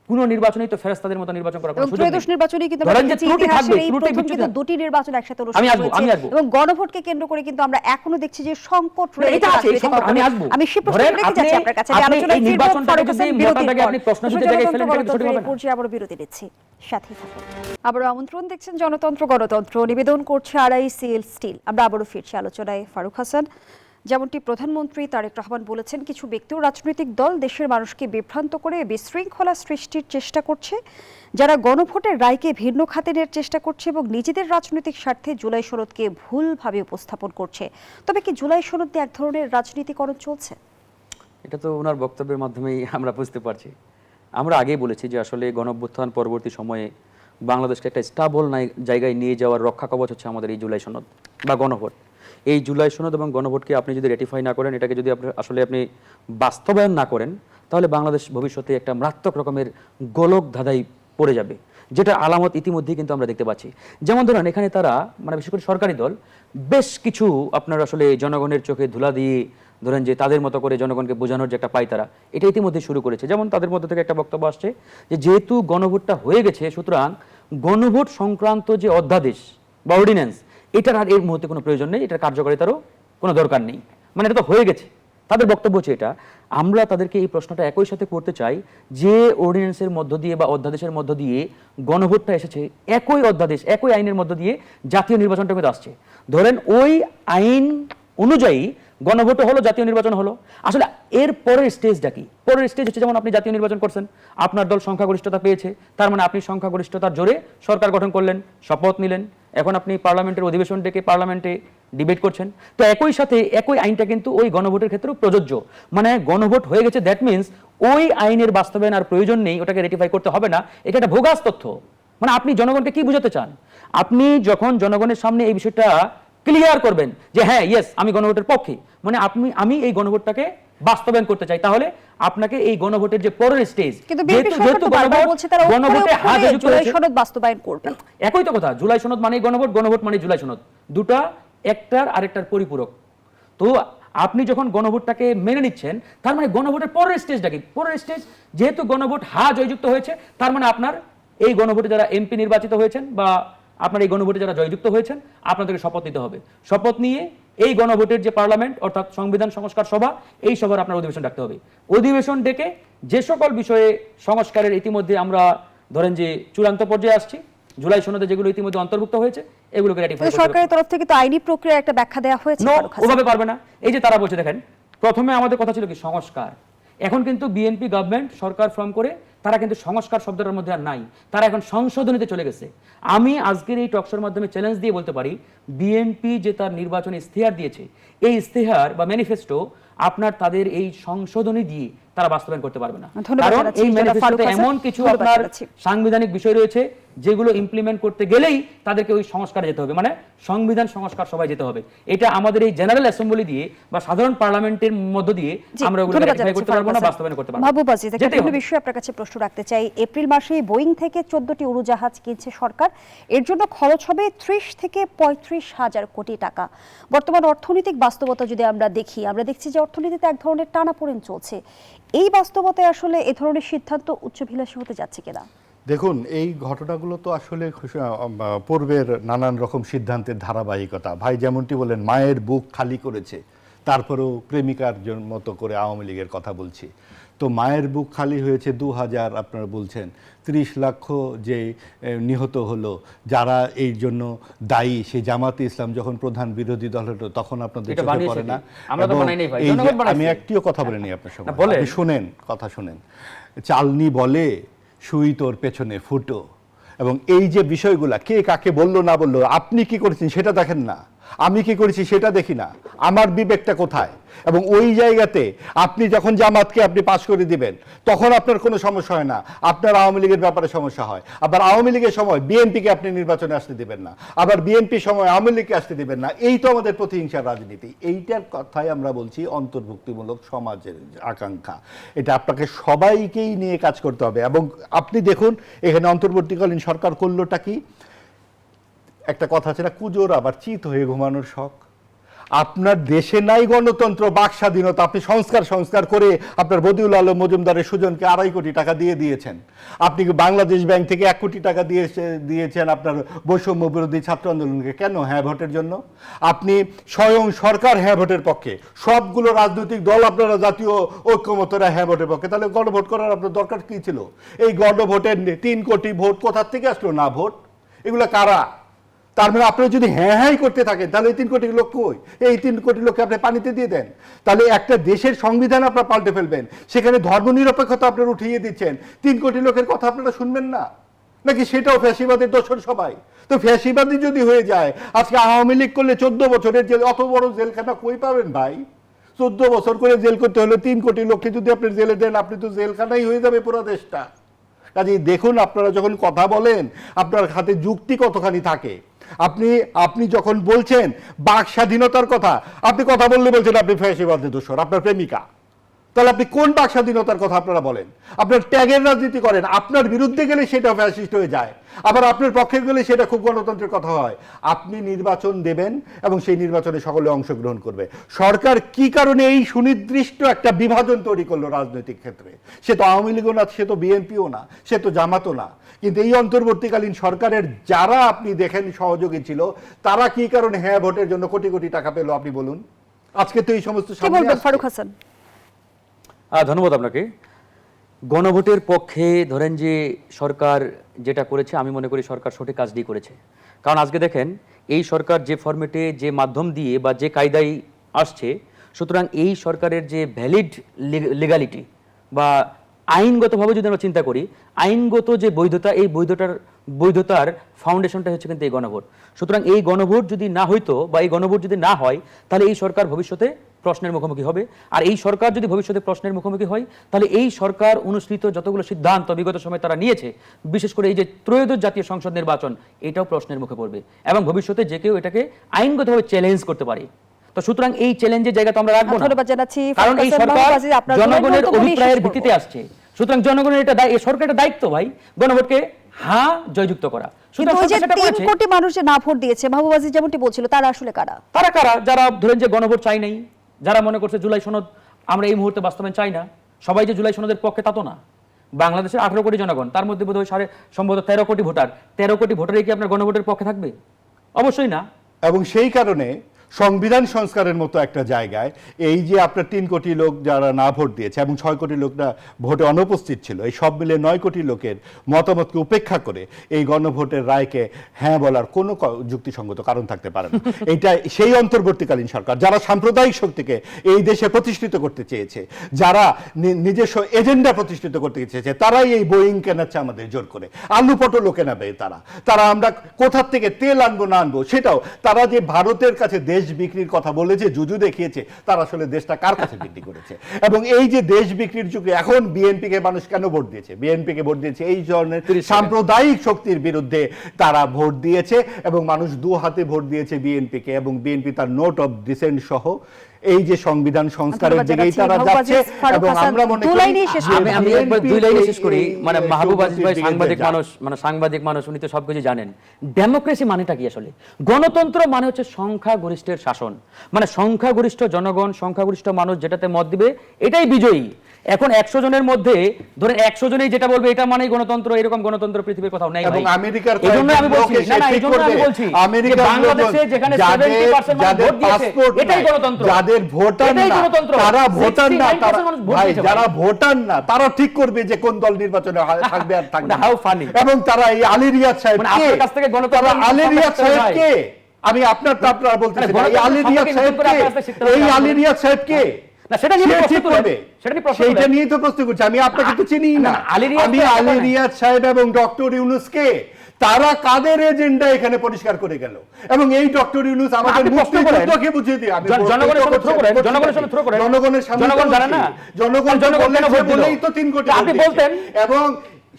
কোন নির্বাচনেই তো ফেরেশতাদের মতো নির্বাচন করা কোনো সুযোগ নেই। ত্রয়োদশ নির্বাচনে কিন্তু ধরেন যে ত্রুটি থাকবে, ত্রুটি কিন্তু দুটি নির্বাচন একসাথে অনুষ্ঠিত আমি আসবো হয়েছে এবং গণভোটকে কেন্দ্র করে কিন্তু আমরা এখনো দেখছি যে সংকট রয়েছে। এটা আছে, আমি আসবো। আমি সেই প্রশ্ন রেখে যাচ্ছি আপনার কাছে যে আলোচনায় নির্বাচনটাকে যদি মতাটাকে আপনি প্রশ্ন দিতে জায়গায় ফেলেন এটা সঠিক হবে না। পর্যায়ে আবার বিরতি নিচ্ছি, সাথে থাকুন। আবার আমন্ত্রণ, দেখছেন জনতন্ত্র গণতন্ত্র, নিবেদন করছে RICL স্টিল। আমরা আবারও ফিরছি আলোচনায়। ফারুক হাসান, যেমনটি প্রধানমন্ত্রী তারেক রহমান বলেছেন, কিছু ব্যক্তি ও রাজনৈতিক দল দেশের মানুষকে বিভ্রান্ত করে বিশৃঙ্খলা সৃষ্টির চেষ্টা করছে, যারা গণভোটের রায়কে ভিন্ন খাতে নেওয়ার চেষ্টা করছে এবং নিজেদের রাজনৈতিক স্বার্থে জুলাই সনদকে ভুলভাবে উপস্থাপন করছে। তবে কি জুলাই সনদ নিয়ে এক ধরনের রাজনীতিকরণ চলছে? এটা তো ওনার বক্তব্যের মাধ্যমেই আমরা বুঝতে পারছি। আমরা আগেই বলেছি যে আসলে গণঅভ্যুত্থান পরবর্তী সময়ে বাংলাদেশকে একটা স্টেবল জায়গায় নিয়ে যাওয়ার রক্ষা কবচ হচ্ছে আমাদের এই জুলাই সনদ বা গণভোট। এই জুলাই সনদ এবং গণভোটকে আপনি যদি রেটিফাই না করেন, এটাকে যদি আপনি বাস্তবায়ন না করেন, তাহলে বাংলাদেশ ভবিষ্যতে একটা মারাত্মক রকমের গোলক ধাঁধায় পড়ে যাবে, যেটা আলামত ইতিমধ্যেই কিন্তু আমরা দেখতে পাচ্ছি। যেমন ধরেন এখানে তারা মানে বিশেষ করে সরকারি দল বেশ কিছু আপনার আসলে জনগণের চোখে ধুলা দিয়ে ধরেন যে তাদের মতো করে জনগণকে বোঝানোর যে একটা পায়তারা, এটা ইতিমধ্যে শুরু করেছে। যেমন তাদের মধ্যে থেকে একটা বক্তব্য আসছে যে যেহেতু গণভোটটা হয়ে গেছে, সুতরাং গণভোট সংক্রান্ত যে অধ্যাদেশ বা অর্ডিন্যান্স, এটার আর এর মুহূর্তে কোনো প্রয়োজন নেই, এটার কার্যকারিতারও কোনো দরকার নেই, মানে এটা তো হয়ে গেছে। তাদের বক্তব্য হচ্ছে এটা। আমরা তাদেরকে এই প্রশ্নটা একই সাথে করতে চাই যে অর্ডিন্যান্সের মধ্য দিয়ে বা অধ্যাদেশের মধ্য দিয়ে গণভোটটা এসেছে, একই অধ্যাদেশ একই আইনের মধ্য দিয়ে জাতীয় নির্বাচনটা কিন্তু আসছে। ধরেন ওই আইন অনুযায়ী গণভোট হলো, জাতীয় নির্বাচন হলো। আসলে এর পরের স্টেজটা কি? পরের স্টেজ হচ্ছে, যেমন আপনি জাতীয় নির্বাচন করছেন, আপনার দল সংখ্যাগরিষ্ঠতা পেয়েছে, তার মানে আপনি সংখ্যাগরিষ্ঠতার জোরে সরকার গঠন করলেন, শপথ নিলেন, এখন আপনি পার্লামেন্টের অধিবেশন ডেকে পার্লামেন্টে ডিবেট করছেন। তো একই সাথে একই আইনটা কিন্তু ওই গণভোটের ক্ষেত্রেও প্রযোজ্য। মানে গণভোট হয়ে গেছে, দ্যাট মিনস ওই আইনের বাস্তবায়ন আর প্রয়োজন নেই, ওটাকে রেটিফাই করতে হবে না। এটা একটা ভোগাস তথ্য। মানে আপনি জনগণকে কি বুঝাতে চান? আপনি যখন জনগণের সামনে এই বিষয়টা ক্লিয়ার করবেন যে হ্যাঁ ইয়েস আমি গণভোটের পক্ষে, মানে আমি এই গণভোটটাকে বাস্তবায়ন করতে চাই, তাহলে আপনাকে এই গণভোটের যে পরের স্টেজ, কিন্তু বিএনপি সরকার তো বারবার বলছে তারা গণভোটে হার যুক্ত জুলাই হয়েছে, সনদ বাস্তবায়ন করবে। একই তো কথা, জুলাই সনদ মানে গণভোট, গণভোট মানে জুলাই সনদ, দুটা একটার আরেকটার পরিপূরক। তো আপনি যখন গণভোটটাকে মেনে নিচ্ছেন, তার মানে গণভোটের পরের স্টেজটা কি? পরের স্টেজ যেহেতু গণভোট জয়যুক্ত হয়েছে, তার মানে আপনার এই গণভোটে যারা এমপি নির্বাচিত হয়েছেন বা আপনার এই গণভোটে যারা জয়যুক্ত হয়েছেন, আপনাদেরকে শপথ নিতে হবে। শপথ নিয়ে এই গণভোটের যে পার্লামেন্ট অর্থাৎ সংবিধান সংস্কার সভা, এই সভার আপনার অধিবেশন ডাকতে হবে। অধিবেশন ডেকে যে সকল বিষয়ে সংস্কারের ইতিমধ্যে আমরা ধরেন যে চূড়ান্ত পর্যায়ে আসছি, জুলাই সনদে যেগুলো ইতিমধ্যে অন্তর্ভুক্ত হয়েছে, এগুলোকে রাটিফাই করতে হবে। সরকারের তরফ থেকে তো আইনি প্রক্রিয়ার একটা ব্যাখ্যা দেওয়া হয়েছে। ওভাবে পারবে না। এই যে তারা বলছে, দেখেন প্রথমে আমাদের কথা ছিল কি সংস্কার, এখন কিন্তু বিএনপি গভর্নমেন্ট সরকার ফর্ম করে তারা কিন্তু সংস্কার শব্দটার মধ্যে আর নাই, তারা এখন সংশোধনীতে চলে গেছে। আমি আজকের এই টকশোর মাধ্যমে চ্যালেঞ্জ দিয়ে বলতে পারি, বিএনপি যে তার নির্বাচনী ইস্তেহার দিয়েছে, এই ইস্তেহার বা ম্যানিফেস্টো আপনার তাদের এই সংশোধনী দিয়ে তারা বাস্তবায়ন করতে পারবে না। কারণ এই ম্যানিফেস্টোতে এমন কিছু আপনার সাংবিধানিক বিষয় রয়েছে যেগুলো ইমপ্লিমেন্ট করতে গেলেই তাদেরকে ওই সংস্কারে যেতে হবে, মানে সংবিধান সংস্কার সভায় যেতে হবে। এটা আমাদের এই জেনারেল অ্যাসেম্বলি দিয়ে বা সাধারণ পার্লামেন্টের মধ্য দিয়ে আমরা ওগুলো রেটিফাই করতে পারবো না, বাস্তবায়ন করতে পারবো না। মাহবুব আজিজ, একটা বিষয় আপনার কাছে প্রশ্ন রাখতে চাই। এপ্রিল মাসে বোয়িং থেকে 14টি উড়োজাহাজ কিনছে সরকার, এর জন্য খরচ হবে 30 থেকে 35 হাজার কোটি টাকা। বর্তমান অর্থনৈতিক বাস্তবতা যদি আমরা দেখি, আমরা দেখছি যে অর্থনীতিতে এক ধরনের টানাপোড়েন চলছে। এই বাস্তবতায় আসলে এ ধরনের সিদ্ধান্ত উচ্চভিলাষী হতে যাচ্ছে কিনা? দেখুন, এই ঘটনাগুলো তো আসলে পূর্বের নানান রকম সিদ্ধান্তের ধারাবাহিকতা। ভাই যেমনটি বলেন, মায়ের বুক খালি করেছে, তারপরেও প্রেমিকার মতো করে আওয়ামী লীগের কথা বলছি। তো মায়ের বুক খালি হয়েছে 2000, আপনারা বলছেন 30 লক্ষ যে নিহত হলো, যারা এই জন্য দায়ী, সেই জামাতে ইসলাম যখন প্রধান বিরোধী দল হলো, তখন আপনাদের চোখে পড়ে না? আমি একটিও কথা বলিনি আপনার সঙ্গে, আপনি শুনেন, কথা শুনেন। চালনি বলে সুই তোর পেছনে ফুটো, এবং এই যে বিষয়গুলা কে কাকে বললো না বললো, আপনি কি করেছেন সেটা দেখেন না, আমি কি করেছি সেটা দেখি না, আমার বিবেকটা কোথায়? এবং ওই জায়গাতে আপনি যখন জামাতকে আপনি পাশ করে দিবেন, তখন আপনার কোনো সমস্যা হয় না, আপনার আওয়ামী লীগের ব্যাপারে সমস্যা হয়। আবার আওয়ামী লীগের সময় বিএনপিকে আপনি নির্বাচনে আসতে দিবেন না, আবার বিএনপির সময় আওয়ামী লীগকে আসতে দিবেন না। এই তো আমাদের প্রতিহিংসার রাজনীতি। এইটার কথাই আমরা বলছি অন্তর্ভুক্তিমূলক সমাজের আকাঙ্ক্ষা। এটা আপনাকে সবাইকেই নিয়ে কাজ করতে হবে। এবং আপনি দেখুন, এখানে অন্তর্বর্তীকালীন সরকার করলোটা কি? একটা কথা আছে না, কুজোর আবার চিত হয়ে ঘুমানোর শখ। আপনার দেশে নাই গণতন্ত্র, বাক স্বাধীনতা, আপনি সংস্কার করে আপনার বদিউল আলম মজুমদারের সুজনকে 2.5 কোটি টাকা দিয়ে দিয়েছেন। আপনি বাংলাদেশ ব্যাংক থেকে 1 কোটি টাকা দিয়েছেন আপনার বৈষম্য বিরোধী ছাত্র আন্দোলনকে। কেন? হ্যাঁ ভোটের জন্য। আপনি স্বয়ং সরকার হ্যাঁ ভোটের পক্ষে, সবগুলো রাজনৈতিক দল আপনারা জাতীয় ঐক্যমতরা হ্যাঁ ভোটের পক্ষে। তাহলে গণভোট করার আপনার দরকার কি ছিল? এই গণভোটের 3 কোটি ভোট কোথার থেকে আসলো? না ভোট, এগুলো কারা? তার মানে আপনারা যদি হ্যাঁ হ্যাঁ করতে থাকেন, তাহলে এই 3 কোটি লোক কই? এই 3 কোটি লোককে আপনি পানিতে দিয়ে দেন। তাহলে একটা দেশের সংবিধান আপনারা পাল্টে ফেলবেন, সেখানে ধর্মনিরপেক্ষতা আপনারা উঠিয়ে দিচ্ছেন। 3 কোটি লোকের কথা আপনারা শুনবেন না নাকি? সেটাও ফ্যাসিবাদের দোষর সবাই। তো ফ্যাসিবাদী যদি হয়ে যায়, আজকে আওয়ামী লীগ করলে 14 বছরের জেল, অত বড় জেলখানা কই পাবেন ভাই? 14 বছর করে জেল করতে হলে 3 কোটি লোককে যদি আপনি জেলে দেন, আপনি তো জেলখানাই হয়ে যাবে পুরো দেশটা। কাজেই দেখুন, আপনারা যখন কথা বলেন, আপনার হাতে যুক্তি কতখানি থাকে। আপনি যখন বলছেন বাক স্বাধীনতার কথা, আপনি কথা বললে বলছেন আপনি ফ্যাসিবাদের দোষর, আপনার প্রেমিকা। তাহলে আপনি কোন বাক স্বাধীনতার কথা আপনারা বলেন? আপনার ট্যাগের রাজনীতি করেন, আপনার বিরুদ্ধে গেলে সেটা ফ্যাসিস্ট হয়ে যায়, আবার আপনার পক্ষে গেলে সেটা খুব গণতন্ত্রের কথা হয়। আপনি নির্বাচন দেবেন এবং সেই নির্বাচনে সকলে অংশগ্রহণ করবে। সরকার কি কারণে এই সুনির্দিষ্ট একটা বিভাজন তৈরি করলো রাজনৈতিক ক্ষেত্রে? সে তো আওয়ামী লীগও না, সে তো বিএনপিও না, সে তো জামাতও না। কিন্তু এই অন্তর্বর্তীকালীন সরকারের যারা আপনি দেখেন সহযোগী ছিল, তারা কি কারণে হ্যাঁ ভোটের জন্য কোটি কোটি টাকা পেল আপনি বলুন? আজকে তো এই সমস্ত ফারুক হাসান। ধন্যবাদ আপনাকে। গণভোটের পক্ষে ধরেন যে সরকার যেটা করেছে, আমি মনে করি সরকার সঠিক কাজটি করেছে। কারণ আজকে দেখেন, এই সরকার যে ফরম্যাটে, যে মাধ্যম দিয়ে বা যে কায়দায় আসছে, সুতরাং এই সরকারের যে ভ্যালিড লিগালিটি বা আইনগতভাবে যদি আমরা চিন্তা করি, আইনগত যে বৈধতা, এই বৈধতার ফাউন্ডেশনটা হচ্ছে কিন্তু এই গণভোট। সুতরাং এই গণভোট যদি না হইতো বা এই গণভোট যদি না হয়, তাহলে এই সরকার ভবিষ্যতে প্রশ্নের মুখোমুখি হবে। আর এই সরকার যদি ভবিষ্যতে প্রশ্নের মুখোমুখি হয়, তাহলে এই সরকার অনুসৃত যতগুলো সিদ্ধান্ত বিগত সময় তারা নিয়েছে, বিশেষ করে এই যে ত্রয়োদশ জাতীয় সংসদ নির্বাচন, এটাও প্রশ্নের মুখে পড়বে এবং ভবিষ্যতে যে কেউ এটাকে আইনগতভাবে চ্যালেঞ্জ করতে পারে। তো সুতরাং এই চ্যালেঞ্জের জায়গা তো আমরা রাখবো না, ধন্যবাদ জানাচ্ছি কারণ এই ফারুক হাসান সরকার মাহবুব আজিজ, আপনার জনগণের বক্তব্য নিয়ে অভিপ্রায়ের শেষ করব। ভিত্তিতে আসছে। সুতরাং জনগণের এটা এই সরকারের দায়িত্ব ভাই গণভোটকে হ্যাঁ জয়যুক্ত করা। কিন্তু সুতরাং ওই যে সরকার সেটা 3 করেছে। কোটি মানুষ যে না ভোট দিয়েছে, মাহবুব আজিজ যেমনটি বলছিল, তারা আসলে কারা? তারা কারা? যারা ধরেন যে গণভোট চাই নাই, যারা মনে করছে জুলাই সনদ আমরা এই মুহূর্তে বাস্তবায়ন চাই না। সবাই যে জুলাই সনদের পক্ষে তা তো না। বাংলাদেশের 18 কোটি জনগণ, তার মধ্যে বোধহয় সম্ভবত 13 কোটি ভোটার। 13 কোটি ভোটারই কি আপনার গণভোটের পক্ষে থাকবে? অবশ্যই না। এবং সেই কারণে সংবিধান সংস্কারের মতো একটা জায়গায় এই যে আপনার 3 কোটি লোক যারা না ভোট দিয়েছে এবং 6 কোটি লোকরা ভোটে অনুপস্থিত ছিল, এই সব মিলে 9 কোটি লোকের মতামতকে উপেক্ষা করে এই গণভোটের রায়কে হ্যাঁ বলার কোনো যুক্তিসঙ্গত কারণ থাকতে পারে না। এটা সেই অন্তর্বর্তীকালীন সরকার যারা সাম্প্রদায়িক শক্তিকে এই দেশে প্রতিষ্ঠিত করতে চেয়েছে, যারা নিজস্ব এজেন্ডা প্রতিষ্ঠিত করতে চেয়েছে, তারাই এই বোয়িং কেনাচ্ছে আমাদের জোর করে। আলু পটলও কেনাবে তারা আমরা কোথার থেকে তেল আনবো না আনবো সেটাও। তারা যে ভারতের কাছে দেশ বিক্রির কথা বলেছে, জুজু দেখিয়েছে, তারা আসলে দেশটা কার কাছে বিক্রি করেছে। এবং এই যে দেশ বিক্রির যুগে এখন বিএনপিকে মানুষ কেন ভোট দিয়েছে? বিএনপিকে ভোট দিয়েছে এই ধরনের সাম্প্রদায়িক শক্তির বিরুদ্ধে তারা ভোট দিয়েছে এবং মানুষ দু হাতে ভোট দিয়েছে বিএনপিকে। এবং বিএনপি তার নোট অফ ডিসেন্ট সহ এই যে সংবিধান সংস্কারের দিকেই তারা যাচ্ছে। এবং আমরা মনে করি আমি একবার 2 লাইনে শেষ করি। মানে মাহবুব আজিজ ভাই সাংবাদিক মানুষ, উনি তো সবকিছু জানেন। ডেমোক্রেসি মানেটা কি আসলে? গণতন্ত্র মানে হচ্ছে সংখ্যাগরিষ্ঠের শাসন। মানে সংখ্যাগরিষ্ঠ জনগণ, সংখ্যাগরিষ্ঠ মানুষ যেটাতে মত দিবে এটাই বিজয়ী। এখন 100 জনের মধ্যে ধরেন 100 জনেই যেটা বলবে এটা মানেই গণতন্ত্র, এরকম গণতন্ত্র পৃথিবীর কোথাও নেই। এবং আমেরিকার এইজন্য আমি বলছি আমেরিকার বাংলাদেশে যেখানে 70% মানুষ ভোট দিয়েছে এটাই গণতন্ত্র। যাদের ভোটার না তারা ভোটার না, ভাই যারা ভোটার না তারা ঠিক করবে যে কোন দল নির্বাচনে থাকবে আর থাকবে না। How funny. এবং তারা এই আলী রিয়াদ সাহেব মানে আপনার কাছ থেকে গণতন্ত্র আলী রিয়াদ সাহেব কে? আমি আপনার বলতেছি এই আলী রিয়াদ সাহেব কে? এই আলী রিয়াদ সাহেব কে? না সেটা নিয়ে প্রশ্ন করবে, সেটা নিয়ে তো প্রশ্ন করছি। আমি আপনাকে তো চিনি না। আমি আলী রিয়াদ সাহেব এবং ডক্টর ইউনূস কে? তারা কাদের এজেন্ডা এখানে পরিষ্কার করে গেল? এবং এই ডক্টর ইউনূস আমাদের মুক্তিযুদ্ধকে বুঝিয়ে দিয়ে জনগণের সামনে থ্রো করেন, জনগণের সামনে জনগণ জানে না, জনগণ বলেই তো 3 কোটি আপনি বলতেন। এবং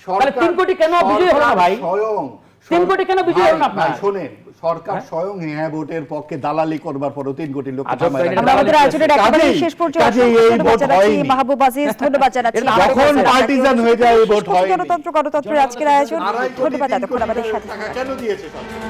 সরকার 3 কোটি কেন বিজয়ী হলো না ভাই? স্বয়ং 3 কোটি কেন বিজয়ী হলো না আপনার? শুনেন, সরকার স্বয়ং হ্যাঁ ভোটের পক্ষে দালালি করবার পরও 3 কোটি লোক আমাদের আয়োজনের একেবারে শেষ পর্যায়ে মাহবুব আজিজ, ধন্যবাদ জানাচ্ছি। যখন পার্টিজান হয়ে যায় এই ভোট হয়। গণতন্ত্রের আজকের আয়োজন। ধন্যবাদ এতক্ষণ আমাদের সাথে কেন দিয়েছে সরকার?